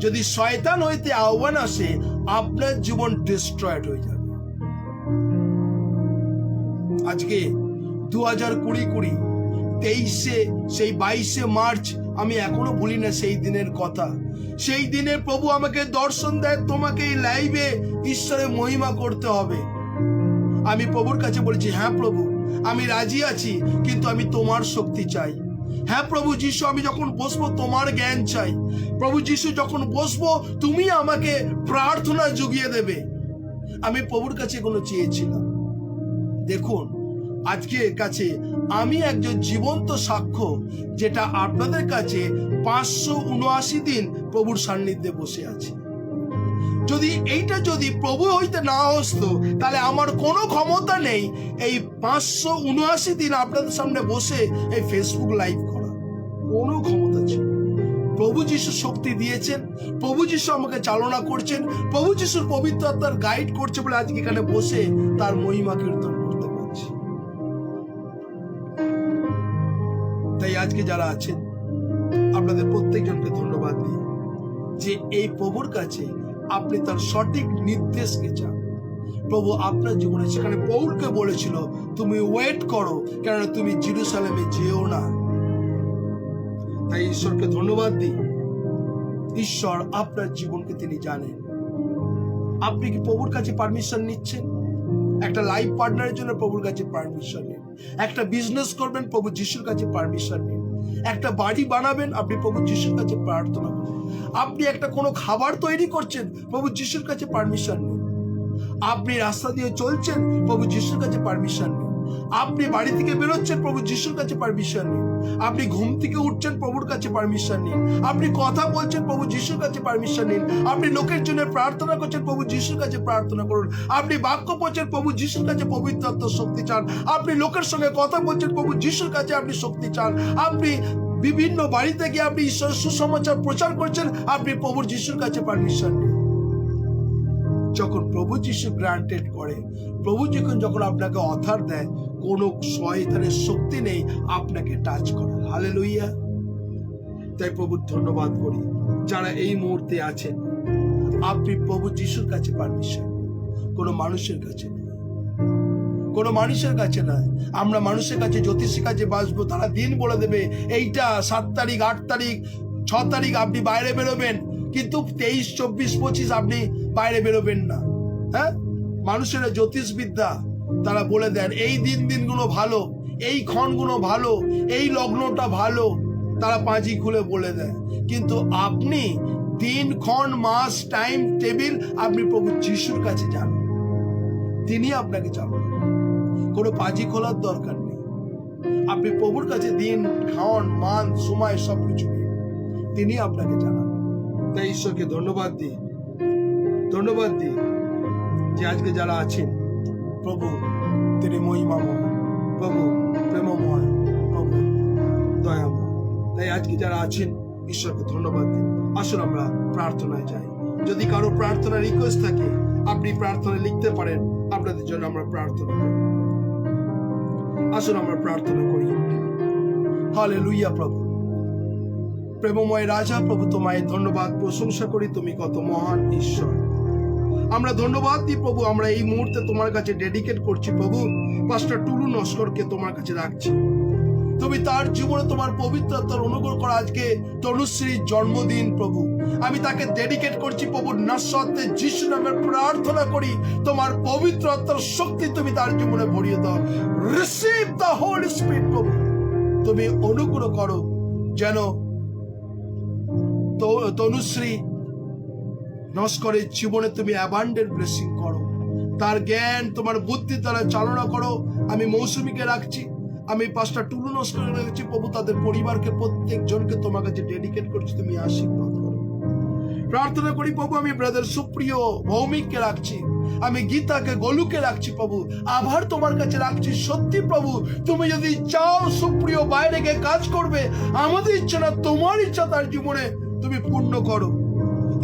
যদি শয়তান হইতে আহ্বান আসে, আপনার জীবন ডিস্ট্রয়েড হয়ে যাবে। আজকে 2020 সেই 22 মার্চ আমি এখনো ভুলি না সেই দিনের কথা। সেই দিনে প্রভু আমাকে দর্শন দেয়, তোমাকে এই লাইভে ঈশ্বরের মহিমা করতে হবে। আমি প্রভুর কাছে বলেছি, হ্যাঁ প্রভু আমি রাজি আছি, কিন্তু আমি তোমার শক্তি চাই। হ্যাঁ প্রভু যিশু, আমি যখন বসবো তোমার জ্ঞান চাই। প্রভু যিশু যখন বসবো তুমি আমাকে প্রার্থনা জুগিয়ে দেবে। আমি প্রভুর কাছে এগুলো চেয়েছিলাম। দেখুন আজকের কাছে আমি একজন জীবন্ত সাক্ষ্য, যেটা আপনাদের কাছে 579 দিন প্রভুর সান্নিধ্যে বসে আছে। যদি প্রভু হইতে না আসতো, তাহলে আমার কোনো ক্ষমতা নেই এই 579 দিন আপনাদের সামনে বসে এই ফেসবুক লাইভ করা, কোনো ক্ষমতা ছিল। প্রভু যিশু শক্তি দিয়েছেন, প্রভু যিশু আমাকে চালনা করছেন, প্রভু যিশুর পবিত্র আত্মার গাইড করছে বলে আজকে এখানে বসে তার মহিমা কীর্তন করতে পারছি। তাই আজকে যারা আছেন আপনাদের প্রত্যেকজনকে ধন্যবাদ দিই যে এই প্রভুর কাছে আপনি তার সঠিক নির্দেশকে চান। প্রভু আপনার জীবনে সেখানে পৌলকে বলেছিল, তুমি ওয়েট করো, কেননা তুমি জেরুজালেমে যেও না। তাই ঈশ্বরকে ধন্যবাদ দিই, ঈশ্বর আপনার জীবনকে তিনি জানেন। আপনি কি প্রভুর কাছে পারমিশন নিচ্ছেন? একটা লাইফ পার্টনারের জন্য প্রভুর কাছে পারমিশন নিন। একটা বিজনেস করবেন, প্রভু যিশুর কাছে পারমিশন নিন। একটা বাড়ি বানাবেন, আপনি প্রভু যিশুর কাছে প্রার্থনা করুন। আপনি একটা কোনো খাবার তৈরি করছেন, প্রভু যিশুর কাছে পারমিশন নিন। আপনি রাস্তা দিয়ে চলছেন, প্রভু যিশুর কাছে পারমিশন নিন। আপনি বাড়ি থেকে বেরোচ্ছেন, প্রভু যিশুর কাছে পারমিশন নিন। আপনি ঘুম থেকে উঠছেন, প্রভুর কাছে পারমিশন নিন। আপনি কথা বলছেন, প্রভু যিশুর কাছে পারমিশন নিন। আপনি লোকের জন্য প্রার্থনা করছেন, প্রভু যিশুর কাছে প্রার্থনা করুন। আপনি বাক্য পড়ছেন, প্রভু যিশুর কাছে পবিত্র আত্মার শক্তি চান। আপনি লোকের সঙ্গে কথা বলছেন, প্রভু যিশুর কাছে আপনি শক্তি চান। আপনি বিভিন্ন বাড়িতে গিয়ে আপনি ঈশ্বরের সুসমাচার প্রচার করছেন, আপনি প্রভু যিশুর কাছে পারমিশন নিন। যখন প্রভু যিশু গ্রান্টেড করে, প্রভু যখন আপনাকে অথার দেয়, কোনো শয়তানের শক্তি নেই আপনাকে টাচ করার। হালেলুইয়া। তাই প্রভুর ধন্যবাদ করি যারা এই মুহূর্তে আছেন। আপনি প্রভু যিশুর কাছে পারমিশন, কোনো মানুষের কাছে নয়, কোনো মানুষের কাছে নয়। আমরা মানুষের কাছে, জ্যোতিষীর কাছে বাসবো, তারা দিন বলে দেবে এইটা 7 তারিখ, 8 তারিখ, 6 তারিখ আপনি বাইরে বেরোবেন, কিন্তু 23, 24, 25 আপনি বাইরে বেরোবেন না। হ্যাঁ, মানুষের জ্যোতিষবিদ্যা তারা বলে দেন এই দিনগুলো ভালো, এই ক্ষণগুলো ভালো, এই লগ্নটা ভালো, তারা পাঁজি খুলে বলে দেয়। কিন্তু আপনি দিন, ক্ষণ, মাস, টাইম টেবিল আপনি প্রভু যিশুর কাছে যান, তিনি আপনাকে জানান। কোনো পাঁজি খোলার দরকার নেই। আপনি প্রভুর কাছে দিন, ক্ষণ, মান, সময় সবকিছু দিন, তিনি আপনাকে জানান। তাই ঈশ্বরকে ধন্যবাদ দিই যে আজকে যারা আছেন, প্রভু তিনি মহিমাময়, প্রভু প্রেমময়, প্রভু দয়াময়। তাই আজকে যারা আছেন ঈশ্বরকে ধন্যবাদ দিন। আসুন আমরা প্রার্থনায় যাই। যদি কারো প্রার্থনা রিকোয়েস্ট থাকে আপনি প্রার্থনা লিখতে পারেন, আপনাদের জন্য আমরা প্রার্থনা করি। আসুন আমরা প্রার্থনা করি। হালেলুইয়া। প্রভু প্রেমময় রাজা, প্রভু তোমায় ধন্যবাদ প্রশংসা করি, তুমি কত মহান ঈশ্বর। আমরা ধন্যবাদ দিই প্রভু, আমরা এই মুহূর্তে তোমার কাছে ডেডিকেট করছি প্রভু। পাস্টার টুলু নস্করকে তোমার কাছে রাখছি। তুমি তার জীবনে তোমার পবিত্রতার অনুগ্রহ করা। আজকে তনুশ্রীর জন্মদিন প্রভু, আমি তাকে ডেডিকেট করছি প্রভু। নাসরতে যিশু নামে প্রার্থনা করি, তোমার পবিত্র আত্মার শক্তি তুমি তার জীবনে ভরিয়ে দাও। রিসিভ দ্য হোলি স্পিরিট প্রভু, তুমি অনুগ্রহ করো যেন তনুশ্রী নস্করের জীবনে তুমি অ্যাবান্ডেন্ট ব্লেসিং করো। তার জ্ঞান তোমার বুদ্ধি দ্বারা চালনা করো। আমি মৌসুমীকে রাখছি, আমি পাস্টার টুলু নস্করকে রাখছি প্রভু। তাদের পরিবারকে প্রত্যেকজনকে তোমার কাছে ডেডিকেট করছি, তুমি আশীর্বাদ করো। প্রার্থনা করি প্রভু, আমি ব্রাদার সুপ্রিয় ভৌমিককে রাখছি, আমি গীতাকে, গোলুকে রাখছি প্রভু। আবার তোমার কাছে রাখছি। সত্যি প্রভু, তুমি যদি চাও সুপ্রিয় বাইরে গিয়ে কাজ করবে, আমাদের ইচ্ছা না, তোমার ইচ্ছা তার জীবনে তুমি পূর্ণ করো,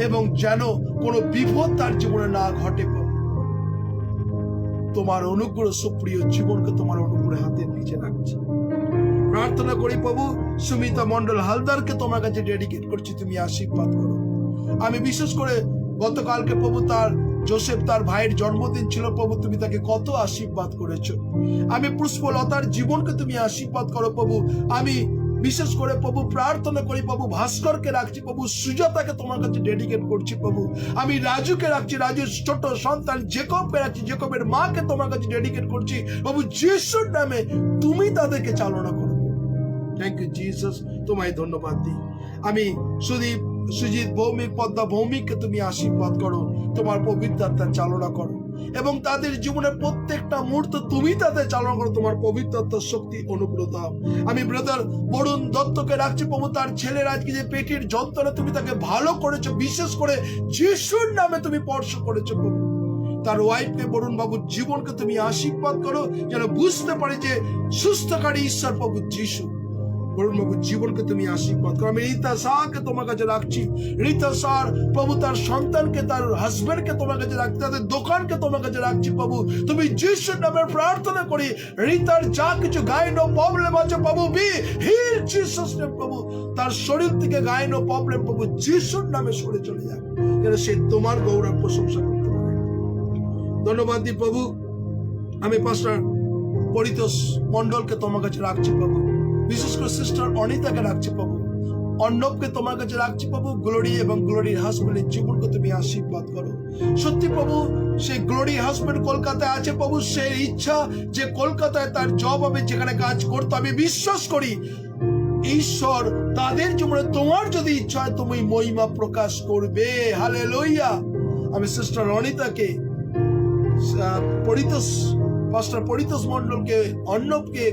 এবং যেন কোনো বিপদ তার জীবনে না ঘটে প্রভু। তোমার অনুগ্রহ সুপ্রিয় জীবনকে তোমার অনুগ্রহের হাতের নিচে রাখছি। প্রার্থনা করি প্রভু, সুমিতা মন্ডল হালদারকে তোমার কাছে ডেডিকেট করছি, তুমি আশীর্বাদ করো। আমি বিশেষ করে গতকালকে প্রভু তার জোসেফ তার ভাইয়ের জন্মদিন ছিল প্রভু, তুমি তাকে কত আশীর্বাদ করেছো। আমি পুষ্পলতার জীবনকে তুমি আশীর্বাদ করো প্রভু। আমি বিশেষ করে প্রভু প্রার্থনা করি প্রভু, ভাস্করকে রাখছি প্রভু, সুজাতাকে তোমার কাছে ডেডিকেট করছি প্রভু। আমি রাজুকে রাখছি, রাজুর ছোট সন্তান জেকবকে রাখছি, জেকবের মাকে তোমার কাছে ডেডিকেট করছি প্রভু। যিশুর নামে তুমি তাদেরকে চালনা করো। থ্যাংক ইউ জিসাস, তোমায় ধন্যবাদ দিই। আমি সুজিত ভৌমিক, পদ্মা ভৌমিককে তুমি আশীর্বাদ করো, তোমার পবিত্র আত্মা চালনা করো, এবং তাদের জীবনের প্রত্যেকটা মুহূর্ত তুমি তাদের চালনা করো, তোমার পবিত্র আত্মার শক্তি অনুগ্রহ দাও। আমি ব্রাদার বরুণ দত্তকে রাখছি প্রভু, তার ছেলের আজকে যে পেটের যন্ত্রণা, তুমি তাকে ভালো করেছো, বিশেষ করে যিশুর নামে তুমি স্পর্শ করেছো প্রভু। তার ওয়াইফকে, বরুণ বাবুর জীবনকে তুমি আশীর্বাদ করো, যেন বুঝতে পারে যে সুস্থকারী ঈশ্বর প্রভু যিশু। বরুণ বাবুর জীবনকে তুমি আশীর্বাদ করো। আমি রীতা শাহকে তোমার কাছে রাখছি। রীতা শাহ প্রভু তার সন্তানকে, তার হাজবেন্ডকে তোমার কাছে রাখছি, তাদের দোকানকে তোমার কাছে রাখছি প্রভু। তুমি যিশুর নামে প্রার্থনা করি, রীতার যা কিছু গাইনো প্রবলেম আছে প্রভু, বি হিল জিসাস নেম প্রভু। তার শরীর থেকে গাইনো প্রবলেম প্রভু যিশুর নামে সরে চলে যাক, যেন সে তোমার গৌরব প্রশংসা করতে পারে। ধন্যবাদ দিই প্রভু। আমি পাস্টার পরিতোষ মন্ডলকে তোমার কাছে রাখছি প্রভু, বিশেষ করে সিস্টার অনিতাকে রাখছি প্রভু, অর্ণবকে তোমার কাছে রাখছি প্রভু। গ্লোরি এবং গ্লোরির হাজবেন্ডের জীবনকে তুমি আশীর্বাদ করো। সত্যি প্রভু, সেই গ্লোরি হাজবেন্ড কলকাতায় আছে প্রভু, সেই ইচ্ছা যে কলকাতায় তার জব হবে, যেখানে কাজ করতে। আমি বিশ্বাস করি ঈশ্বর তাদের জীবনে তোমার যদি ইচ্ছা হয় তুমি মহিমা প্রকাশ করবে। হালেলুইয়া। আমি সিস্টার অনিতাকে, পরিতোষ পাস্টার পরিতোষ মণ্ডলকে, অর্ণবকে,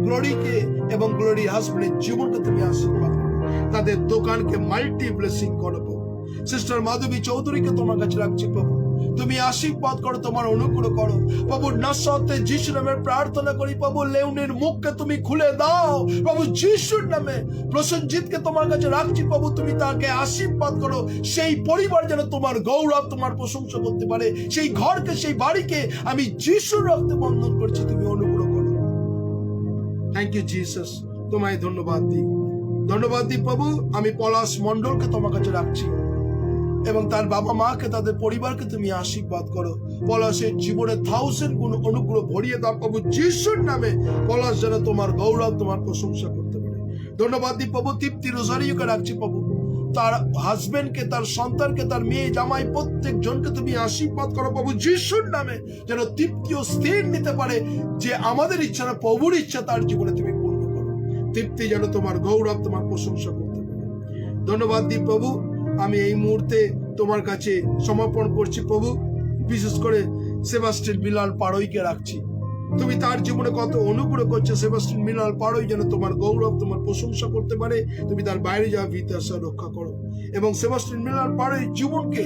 গ্লোরিকে এবং গ্লোরি হাজবেন্ডের জীবনকে তুমি আশীর্বাদ করো, তাদের দোকানকে মাল্টি ব্লেসিং করো প্রভু। সিস্টার মাধবী চৌধুরীকে তোমার কাছে রাখছি প্রভু, তুমি আশীর্বাদ করো, তোমার অনুগ্রহ করো প্রভু। নাসরতে যিশু নামে প্রার্থনা করি প্রভু, লেউনের মুখকে তুমি খুলে দাও প্রভু যিশুর নামে। প্রসেনজিৎকে তোমার কাছে রাখছি প্রভু, তুমি তাকে আশীর্বাদ করো, সেই পরিবার যেন তোমার গৌরব, তোমার প্রশংসা করতে পারে। সেই ঘরকে, সেই বাড়িকে আমি যিশুর রক্তে বন্ধন করছি, তুমি অনুগ্রহ করো। থ্যাংক ইউ জিসাস, তোমায় ধন্যবাদ দিই, ধন্যবাদ দিই প্রভু। আমি পলাশ মণ্ডলকে তোমার কাছে রাখছি এবং তার বাবা মাকে, তাদের পরিবারকে তুমি আশীর্বাদ করো। পলাশের জীবনে 1000 গুণ অনুগ্রহ ভরিয়ে দাও প্রভু যিশুর নামে। পলাশ যেন তোমার গৌরব, তোমার প্রশংসা করতে পারে। ধন্যবাদ দিই প্রভু। তৃপ্তি রোজারিওকে রাখছি প্রভু, তার হাজবেন্ডকে, তার সন্তানকে, তার মেয়ে জামাই প্রত্যেক জনকে তুমি আশীর্বাদ করো প্রভু যিশুর নামে, যেন তৃপ্তিও স্থির নিতে পারে যে আমাদের ইচ্ছা না, প্রভুর ইচ্ছা তার জীবনে তুমি পূর্ণ করো। তৃপ্তি যেন তোমার গৌরব, তোমার প্রশংসা করতে পারে। ধন্যবাদ দিই প্রভু। আমি এই মুহূর্তে তোমার কাছে সমর্পণ করছি প্রভু, বিশেষ করে সেবাস্টিন মিলাল পাড়ইকে রাখছি। তুমি তার জীবনে কত অনুগ্রহ করছো, সেবাস্টিন মিলাল পাড়ই যেন তোমার গৌরব, তোমার প্রশংসা করতে পারে। তুমি তার বাইরে যাওয়া বিদ্যাশা রক্ষা করো এবং সেবাস্টিন মিলাল পাড়ই জীবনকে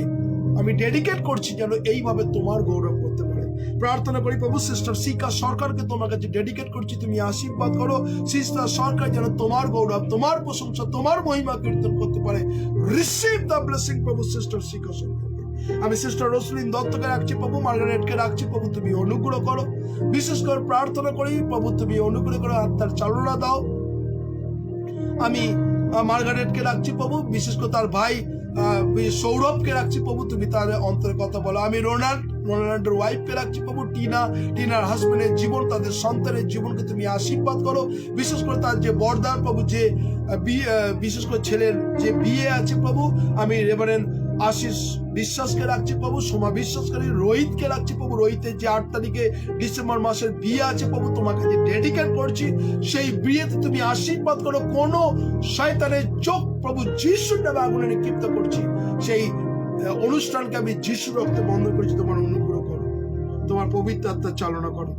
আমি ডেডিকেট করছি যেন এইভাবে তোমার গৌরব করতে পারে। প্রার্থনা করি প্রভু, সিস্টার শিকা সরকারকে তোমার কাছে ডেডিকেট করছি, তুমি আশীর্বাদ করো। সিস্টার সরকার যেন তোমার গৌরব, তোমার প্রশংসা, তোমার মহিমা কীর্তন করতে পারে। রিসিভ দ্য ব্লেসিং প্রভু সিস্টার শিকা সরকার। আমি সিস্টার রসলিন দত্তকে রাখছি প্রভু, মার্গারেটকে রাখছি প্রভু, তুমি অনুগ্রহ করো। বিশেষ করে প্রার্থনা করি প্রভু, তুমি অনুগ্রহ করো, আত্মার চালনা দাও। আমি মার্গারেটকে রাখছি প্রভু, বিশেষ করে তার ভাই সৌরভকে রাখছি প্রভু, তুমি তার অন্তরে কথা বলো। আমি রোনাল্ডোর ওয়াইফকে রাখছি প্রভু, টিনার হাজবেন্ডের জীবন, তাদের সন্তানের জীবনকে তুমি আশীর্বাদ করো। বিশেষ করে তার যে বরদান প্রভু, যে বিশেষ করে ছেলের যে বিয়ে আছে প্রভু, আমি রেভারেন্ড আশিস বিশ্বাসকে রাখছি প্রভু, সোমা বিশ্বাসকারী রোহিতকে রাখছি প্রভু। রোহিতের যে 8 তারিখে ডিসেম্বর মাসের বিয়ে আছে প্রভু, তোমাকে যে ডেডিকেট করছি, সেই বিয়েতে তুমি আশীর্বাদ করো। কোন শয়তানের চোখ প্রভু যিশুর নামে আগুনে নিক্ষিপ্ত করছি, সেই অনুষ্ঠানকে আমি যিশুর রক্তে বন্ধ করেছি। তোমার অনুগ্রহ করো, তোমার পবিত্র আত্মার চালনা করো।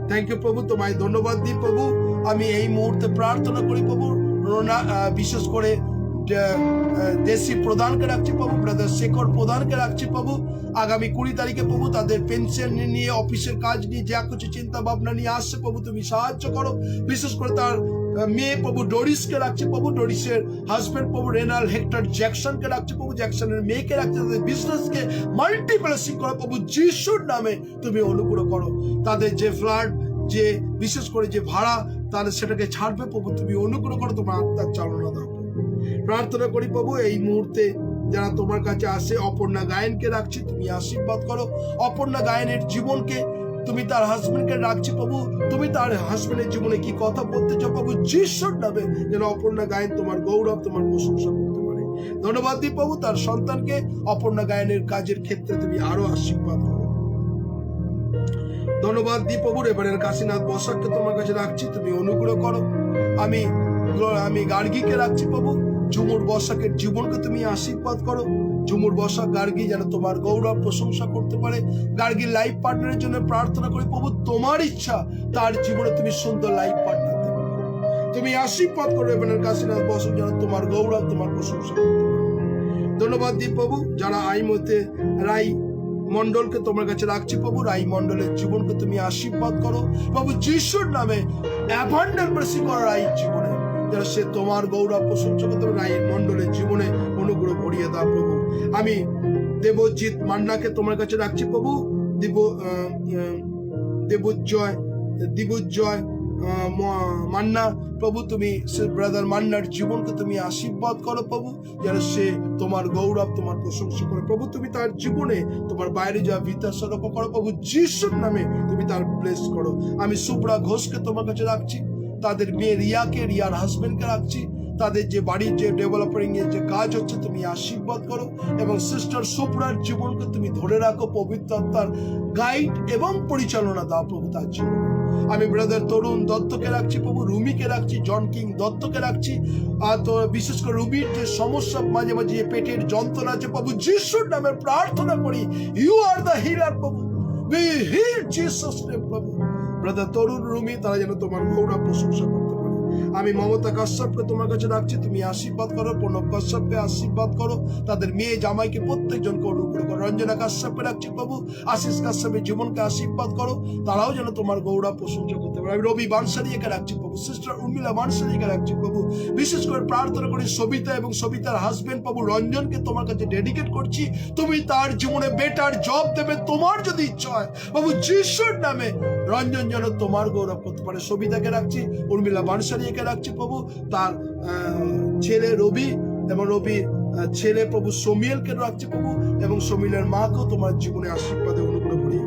থ্যাংক ইউ প্রভু, তোমায় ধন্যবাদ দিই প্রভু। আমি এই মুহূর্তে প্রার্থনা করি প্রভু, বিশেষ করে দেশি প্রধানকে রাখছি প্রভু, ব্রাদার শেখর প্রধানকে রাখছি প্রভু। আগামী 20 তারিখে প্রভু তাদের পেনশন নিয়ে, অফিসের কাজ নিয়ে যা কিছু চিন্তা ভাবনা নিয়ে আসছে প্রভু, তুমি সাহায্য করো। বিশেষ করে তার মেয়ে প্রভু ডোরিসকে রাখছি প্রভু, ডোরিসের হাজবেন্ড প্রভু রেনাল হেক্টর জ্যাকসনকে রাখছি প্রভু, জ্যাকসনের মেয়েকে রাখছি। তাদের বিজনেসকে মাল্টি ব্লেসিং করো প্রভু যিশুর নামে, তুমি অনুগ্রহ করো। তাদের যে ফ্ল্যাট, যে বিশেষ করে যে ভাড়া, তাদের সেটাকে ছাড়বে প্রভু, তুমি অনুগ্রহ করো, তোমার আত্মার চালনা দাও। প্রার্থনা করি প্রভু, এই মুহূর্তে যারা তোমার কাছে আসে, অপর্ণা গায়নকে রাখছি, তুমি আশীর্বাদ করো। অপর্ণা গায়নের জীবনকে, তুমি তার হাজবেন্ডকে রাখছি প্রভু, তুমি তার হাজবেন্ডের জীবনে কি কথা বলতে চাও প্রভু যিশুর নামে, যেন অপর্ণা গায়ন তোমার গৌরব, তোমার প্রশংসা করতে পারে। ধন্যবাদ দিই প্রভু, তার সন্তানকে অপর্ণা গায়নের কাজের ক্ষেত্রে তুমি আরো আশীর্বাদ করো। ধন্যবাদ দিই প্রভু, রেভারেন্ড কাশীনাথ বসাককে তোমার কাছে রাখছি, তুমি অনুগ্রহ করো। আমি গার্গীকে রাখছি প্রভু, ঝুমুর বসাকের জীবনকে তুমি আশীর্বাদ করো। ঝুমুর বসাক গার্গী যেন তোমার গৌরব প্রশংসা করতে পারে। গার্গীর লাইফ পার্টনারের জন্য প্রার্থনা করি প্রভু, তোমার ইচ্ছা তার জীবনে তুমি সুন্দর লাইফ পার্টনার দেবে, তুমি আশীর্বাদ করো। রেভারেন্ড কাশীনাথ বসাক যেন তোমার গৌরব, তোমার প্রশংসা করতে পারে। ধন্যবাদ দিই প্রভু, যারা আইমতে রাই মন্ডলকে তোমার কাছে রাখছি প্রভু, রাই মন্ডলের জীবনকে তুমি আশীর্বাদ করো প্রভু যিশুর নামে। অ্যাবান্ডেন্ট ব্লেসিং করো রাইয়ের জীবনে, যেন সে তোমার গৌরব প্রশংসা করতে পারে। রাইয়ের মন্ডলের জীবনে অনুগ্রহ করিয়ে দাও প্রভু। আমি দেবজিৎ মান্নাকে তোমার কাছে রাখছি প্রভু, দিবুজয় মান্না প্রভু, তুমি ব্রাদার মান্নার জীবনকে তুমি আশীর্বাদ করো প্রভু, যেন সে তোমার গৌরব, তোমার প্রশংসা করে প্রভু। তুমি তার জীবনে তোমার বাইরে যাওয়া বিদ্যাশা রক্ষা করো প্রভু যিশুর নামে, তুমি তার ব্লেস করো। আমি সুব্রা ঘোষকে তোমার কাছে রাখছি, তাদের মেয়ে রিয়াকে, রিয়ার হাজবেন্ডকে রাখছি, তাদের যে বাড়ির যে ডেভেলপিং এর যে কাজ হচ্ছে তুমি আশীর্বাদ করো। এবং সিস্টার সুব্রার জীবনকে তুমি ধরে রাখো, পবিত্র আত্মার গাইড এবং পরিচালনা দাও প্রভু তার জীবনে। আমি ব্রাদার তরুণ দত্তকে রাখছি প্রভু, রুমিকে রাখছি, জন কিং দত্তকে রাখছি। আর তো বিশেষ করে রুমির যে সমস্যা, মাঝে মাঝে পেটের যন্ত্রণা আছে প্রভু যিশুর নামে প্রার্থনা করি, ইউ আর দ্য হিলার প্রভু। We heal Jesus name প্রভু। ব্রাদার তরুণ রুমি তারা যেন তোমার গৌরব প্রশংসা করতে পারে। আমি মমতা কাশ্যপকে তোমার কাছে রাখছি, তুমি আশীর্বাদ করো। প্রণব কাশ্যপকে আশীর্বাদ করো, তাদের মেয়ে জামাইকে প্রত্যেকজনকে অনুগ্রহ করো। রঞ্জনা কাশ্যপকে রাখছি প্রভু, আশিস কাশ্যপের জীবনকে আশীর্বাদ করো, তারাও যেন তোমার গৌরব প্রশংসা করতে পারে। আমি রবি বানসারিয়াকে রাখছি প্রভু, সিস্টার উর্মিলা বানসারিয়াকে রাখছি প্রভু। বিশেষ করে প্রার্থনা করি সবিতা এবং সবিতার হাজবেন্ড প্রভু রঞ্জনকে তোমার কাছে ডেডিকেট করছি। তুমি তার জীবনে বেটার জব দেবে তোমার যদি ইচ্ছা হয় প্রভু যিশুর নামে। রঞ্জন যেন তোমার গৌরব করতে পারে। সবিতাকে রাখছি, উর্মিলা বানসারিয়াকে রাখছি প্রভু, তার ছেলে রবি এবং রবির ছেলে প্রভু সোমিয়েলকে রাখছি প্রভু, এবং সোমিলের মাকেও তোমার জীবনে আশীর্বাদে অনুগ্রহ করি।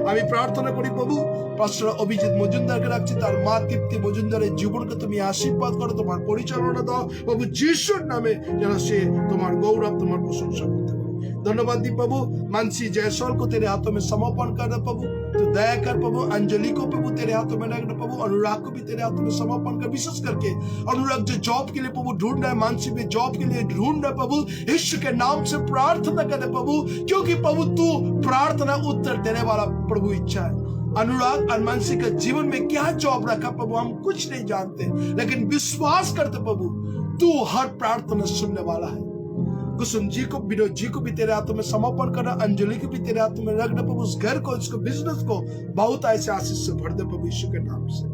আমি প্রার্থনা করি প্রভু পাস্টর অভিজিৎ মজুমদারকে রাখছি, তার মা তৃপ্তি মজুমদারের জীবনকে তুমি আশীর্বাদ করো, তোমার পরিচালনা দাও প্রভু যিশুর নামে, যেন সে তোমার গৌরব তোমার প্রশংসা করতে পারে। धन्यवाद दी प्रभु। मानसी जयसवाल को तेरे हाथों में समर्पण कर रहा प्रभु, तो दया कर प्रभु। अंजलि को प्रभु तेरे हाथों में रख रहा प्रभु। अनुराग को भी तेरे हाथों में समर्पण कर, विशेष करके अनुराग जो जॉब के लिए प्रभु ढूंढ रहा है, मानसी भी जॉब के लिए ढूंढ रहा है प्रभु, यीशु के नाम से प्रार्थना करे प्रभु, क्योंकि प्रभु तू प्रार्थना उत्तर देने वाला प्रभु इच्छा है। अनुराग और मानसी का जीवन में क्या जॉब रखा प्रभु हम कुछ नहीं जानते, लेकिन विश्वास करते प्रभु तू हर प्रार्थना सुनने वाला है। कुसुम जी को, विनोद जी को भी तेरे हाथों में समर्पण करना, अंजलि को भी तेरे हाथों में रखना प्रभु। उस घर को, इसको बिजनेस को बहुत ऐसे आशीष से भर दे प्रभु यीशु के नाम से।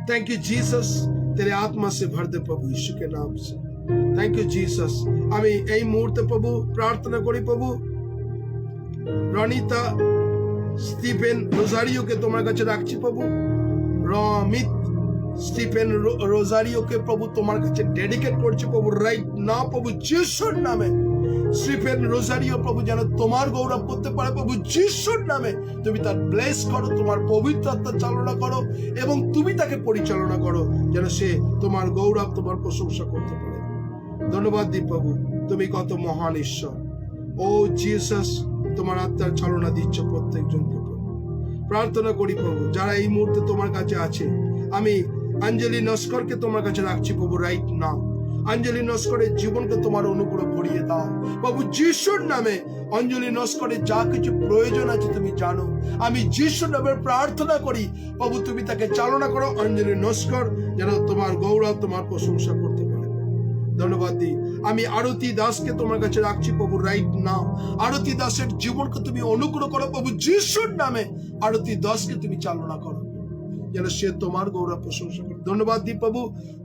थैंक यू जीसस, तेरे आत्मा से भर दे प्रभु यीशु के नाम से। Thank you Jesus. আমি এই মুহূর্তে প্রভু প্রার্থনা করি প্রভু রনিতা স্টিফেন রোজারিওকে তোমার কাছে রাখছি প্রভু। রমিত স্টিফেন রোজারিওকে প্রভু তোমার কাছে ডেডিকেট করছি প্রভু রাইট নাও প্রভু যিশুর নামে। স্টিফেন রোজারিও প্রভু যেন তোমার গৌরব করতে পারে প্রভু যিশুর নামে। তুমি তার ব্লেস করো, তোমার পবিত্র আত্মা চালনা করো এবং তুমি তাকে পরিচালনা করো, যেন সে তোমার গৌরব তোমার প্রশংসা করতে পারে। ধন্যবাদ দি প্রভু, তুমি কত মহান ঈশ্বর। ও জিসাস, তোমার আত্মার চালনা দিচ্ছ প্রত্যেকজনকে প্রভু। প্রার্থনা করি প্রভু যারা এই মুহূর্তে তোমার কাছে আছে, আমি अंजलि नस्कर के तुम्हारे काছে রাখছি প্রভু রাইট নাও। अंजलि নস্করের জীবনকে তোমার অনুগ্রহ ভরিয়ে দাও প্রভু যিশুর নামে। अंजलि নস্করের যা কিছু প্রয়োজন আছে তুমি জানো, আমি যিশুর নামে প্রার্থনা করি প্রভু তুমি তাকে চালনা করো। अंजलि নস্কর যেন তোমার গৌরব তোমার প্রশংসা করতে পারে। ধন্যবাদ দিই। আমি আরতি দাসকে তোমার কাছে রাখছি প্রভু রাইট নাও। আরতি দাসের জীবনকে তুমি অনুগ্রহ করো প্রভু যিশুর নামে। আরতি দাসকে তুমি চালনা করো যেন সে তোমার গৌরব प्रशंसा करे। धन्यवाद दी प्रभु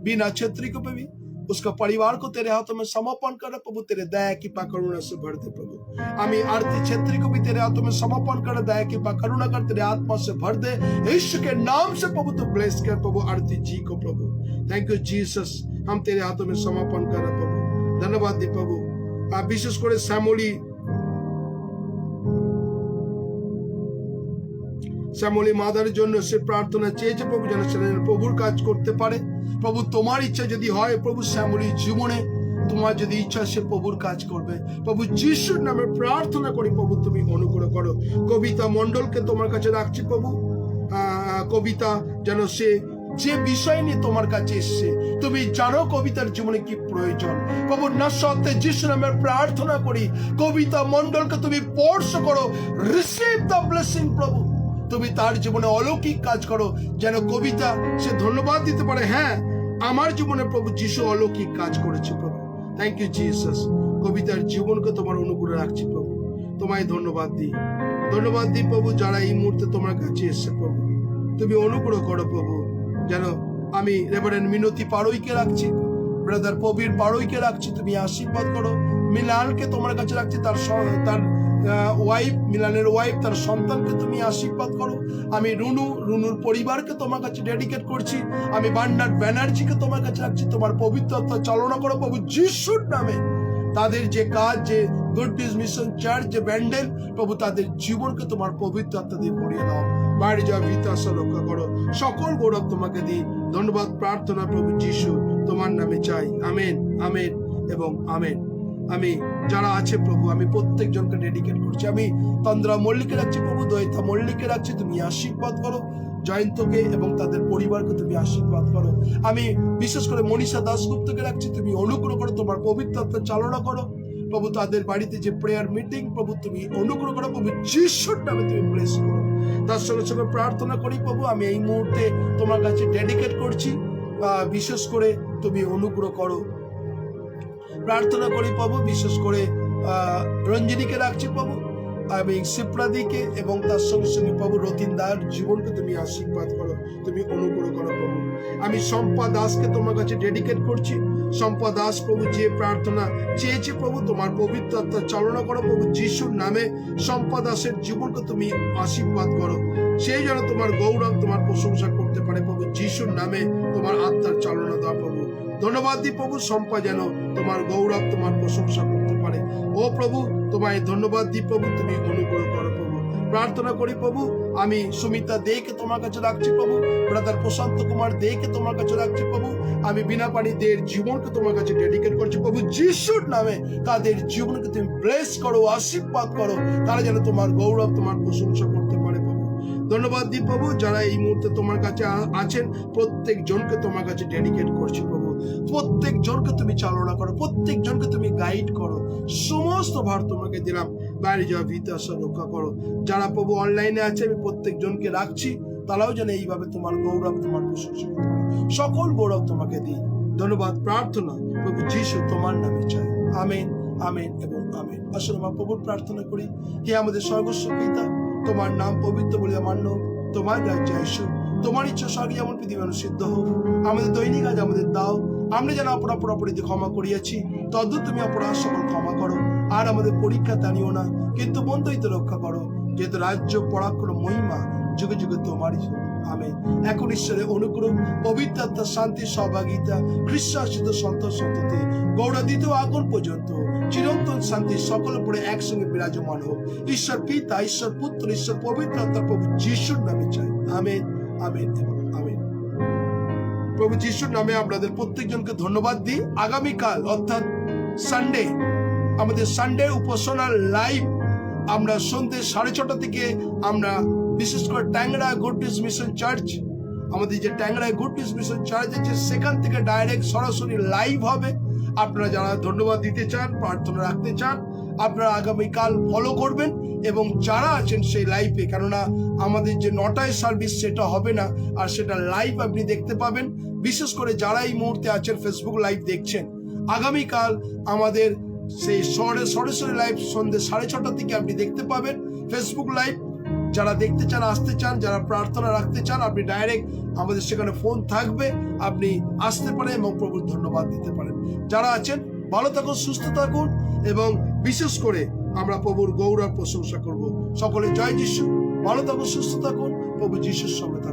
बीना छेत्री को भी, उसका परिवार को तेरे हाथों में समर्पण कर प्रभु, तेरे दया कृपा करुणा से भर दे प्रभु। आमी आरती छेत्री को भी तेरे हाथों में समर्पण कर, दया कृपा करुणा कर, तेरे आत्मा से भर दे यीशु के नाम से प्रभु। तो ब्लेस कर प्रभु आरती जी को प्रभु। थैंक यू जीसस, हम तेरे हाथों में समर्पण कर प्रभु। धन्यवाद दी प्रभु। आप विशेष করে শ্যামলী মাদার জন্য সে প্রার্থনা চেয়েছে প্রভু, যেন সে প্রভুর কাজ করতে পারে প্রভু। তোমার ইচ্ছা যদি হয় প্রভু শ্যামলীর জীবনে, তোমার যদি ইচ্ছা সে প্রভুর কাজ করবে প্রভু যিশুর নামে প্রার্থনা করি প্রভু তুমি অনুগ্রহ করো। কবিতা মণ্ডলকে তোমার কাছে রাখছি প্রভু। কবিতা যেন সে যে বিষয় নিয়ে তোমার কাছে এসছে তুমি জানো কবিতার জীবনে কি প্রয়োজন প্রভু। না সত্ত্বে যিশু নামে প্রার্থনা করি কবিতা মণ্ডলকে তুমি স্পর্শ করো। রিসিভ দ্য ব্লেসিং প্রভু, তুমি তার জীবনে অলৌকিক কাজ করো যেন কবিতা সে ধন্যবাদ দিতে পারে, হ্যাঁ আমার জীবনে প্রভু যিশু অলৌকিক কাজ করেছে প্রভু। Thank you Jesus. কবিতার জীবনকে তোমার অনুগ্রহ রাখছি প্রভু, তোমায় ধন্যবাদ দিই। ধন্যবাদ দিই প্রভু যারা এই মুহূর্তে তোমার কাছে এসেছে প্রভু, তুমি অনুগ্রহ করো প্রভু। যেন আমি রেভারেন্ড মিনতি পাড়ইকে রাখছি, ব্রাদার প্রবীর পাড়ইকে রাখছি, তুমি আশীর্বাদ করো। মিলানকে তোমার কাছে রাখছি, তার ওয়াইফ, মিলানের ওয়াইফ, তার সন্তানকে তুমি আশীর্বাদ করো। আমি রুনুর পরিবারকে তোমার কাছে ডেডিকেট করছি। আমি বান্নার ব্যানার্জিকে তোমার কাছে রাখছি, তোমার পবিত্র আত্মা চালনা করো প্রভু যিশুর নামে। তাদের যে কাজ, যে গুড নিউজ মিশন চার্চ, যে ব্যান্ডেল প্রভু, তাদের জীবনকে তোমার পবিত্র আত্মা দিয়ে ভরিয়ে দাও। বাইরে যাওয়া ভিতাশা রক্ষা করো। সকল গৌরব তোমাকে দিই। ধন্যবাদ প্রার্থনা প্রভু যিশু তোমার নামে চাই। আমেন, আমেন এবং আমেন। আমি যারা আছে প্রভু, আমি প্রত্যেকজনকে ডেডিকেট করছি। আমি তন্দ্রা মল্লিকে রাখছি প্রভু, দয়িতা মল্লিকে রাখছি, তুমি আশীর্বাদ করো। জয়ন্তকে এবং তাদের পরিবারকে তুমি আশীর্বাদ করো। আমি বিশেষ করে মনীষা দাসগুপ্তকে রাখছি, তুমি অনুগ্রহ করো, তোমার পবিত্র আত্মা চালনা করো। প্রভু তাদের বাড়িতে যে প্রেয়ার মিটিং প্রভু তুমি অনুগ্রহ করো প্রভু, যিশুর নামে তুমি ব্লেস করো। তার সঙ্গে সঙ্গে প্রার্থনা করি প্রভু, আমি এই মুহূর্তে তোমার কাছে ডেডিকেট করছি, বিশেষ করে তুমি অনুগ্রহ করো। প্রার্থনা করি প্রভু, বিশেষ করে রঞ্জিনীকে রাখছি প্রভু, আমি শিপ্রাদিকে এবং তার সঙ্গে সঙ্গে প্রভু রতিনদার জীবনকে তুমি আশীর্বাদ করো, তুমি অনুগ্রহ করো প্রভু। আমি শম্পা দাসকে তোমার কাছে ডেডিকেট করছি। শম্পা দাস প্রভু যে প্রার্থনা চেয়েছে প্রভু, তোমার পবিত্র আত্মা চালনা করো প্রভু, যিশুর নামে শম্পা দাসের জীবনকে তুমি আশীর্বাদ করো, সেই যেন তোমার গৌরব তোমার প্রশংসা করতে পারে প্রভু, যিশুর নামে তোমার আত্মার চালনা দাও প্রভু। ধন্যবাদ দিই প্রভু, শম্পা যেন তোমার গৌরব তোমার প্রশংসা করতে পারে। ও প্রভু তোমায় ধন্যবাদ দিই প্রভু, তুমি অনুগ্রহ করো প্রভু। প্রার্থনা করি প্রভু, আমি সুমিতা দেকে তোমার কাছে রাখছি প্রভু, ব্রাদার প্রশান্ত কুমার দেকে তোমার কাছে রাখছি প্রভু, আমি বিনা পানি দের জীবনকে তোমার কাছে ডেডিকেট করছি প্রভু, যিশুর নামে তাদের জীবনকে তুমি ব্লেস করো, আশীর্বাদ করো, তারা যেন তোমার গৌরব তোমার প্রশংসা করতে পারে প্রভু। ধন্যবাদ দিই প্রভু, যারা এই মুহূর্তে তোমার কাছে আছেন প্রত্যেক জনকে তোমার কাছে ডেডিকেট করছি প্রভু, প্রত্যেক জনকে তুমি চালনা করো, প্রত্যেক জনকে তুমি গাইড করো, সমস্ত ভার তোমাকে দিলাম, বাইরে যাওয়া ভিতরে রক্ষা করো। যারা প্রভু অনলাইনে আছে আমি প্রত্যেক জনকে রাখছি, তারাও যেন এইভাবে তোমার গৌরব তোমার প্রশংসা করতে পারে। সকল গৌরব তোমাকে দিই, ধন্যবাদ প্রার্থনা প্রভু যিশু তোমার নামে চাই, আমেন আমেন এবং আমেন। আসলে আমার প্রভুর প্রার্থনা করি, হে আমাদের সর্বস্ব পিতা, তোমার নাম পবিত্র বলিয়া মান্য, তোমার রাজ্য আসুক, তোমার ইচ্ছা স্বর্গে যেমন পৃথিবী সিদ্ধ হোক। আমাদের দৈনিক আজ আমাদের দাও, আমরা যেন অপরাধীকে ক্ষমা করিয়াছি তদ্রূপ তুমি অপরাধ সকল ক্ষমা করো, আর আমাদের পরীক্ষা টানিও না, কিন্তু বন্ধ হইতে রক্ষা করো, যেহেতু রাজ্য পরাক্রম মহিমা যুগে যুগে তোমারই হোক, আমেন। এখন ঈশ্বরের অনুগ্রহ, পবিত্র আত্মার শান্তি, সহভাগিতা, খ্রিস্ট আশ্রিত সন্তোষ সন্ততি গৌরাদিত আগন পর্যন্ত চিরন্তন শান্তি সকল উপরে একসঙ্গে বিরাজমান হোক। ঈশ্বর পিতা, ঈশ্বর পুত্র, ঈশ্বর পবিত্র আত্মা প্রভু যিশুর নামে চাই, আমেন আমেন এবং আমেন। প্রভু যিশুর নামে আপনাদের প্রত্যেকজনকে ধন্যবাদ দিই। আগামীকাল অর্থাৎ সানডে, আমাদের সানডে উপাসনা লাইভ আমরা সন্ধ্যে 6:30 থেকে আমরা বিশেষ করে ট্যাংরা গুড নিউজ মিশন চার্চ, আমাদের যে ট্যাংরা গুড নিউজ মিশন চার্চ আছে সেখান থেকে ডাইরেক্ট সরাসরি লাইভ হবে। আপনারা যারা ধন্যবাদ দিতে চান, প্রার্থনা রাখতে চান, আপনারা আগামীকাল ফলো করবেন এবং যারা আছেন সেই লাইভে, কেননা আমাদের যে 9টায় সার্ভিস সেটা হবে না, আর সেটা লাইভ আপনি দেখতে পাবেন। বিশেষ করে যারা এই মুহূর্তে আছেন ফেসবুক লাইভ দেখছেন, আগামীকাল আমাদের সেই সরাসরি লাইভ সন্ধ্যে 6:30 থেকে আপনি দেখতে পাবেন ফেসবুক লাইভ। যারা দেখতে চান, আসতে চান, যারা প্রার্থনা রাখতে চান, আপনি ডাইরেক্ট আমাদের সেখানে ফোন থাকবে, আপনি আসতে পারেন এবং প্রভুর ধন্যবাদ দিতে পারেন। যারা আছেন ভালো থাকুন, সুস্থ থাকুন এবং বিশেষ করে আমরা প্রভুর গৌরব প্রশংসা করব। সকলে জয় যিশু, ভালো থাকুন, সুস্থ থাকুন, প্রভু যিশুর সঙ্গে থাকুন।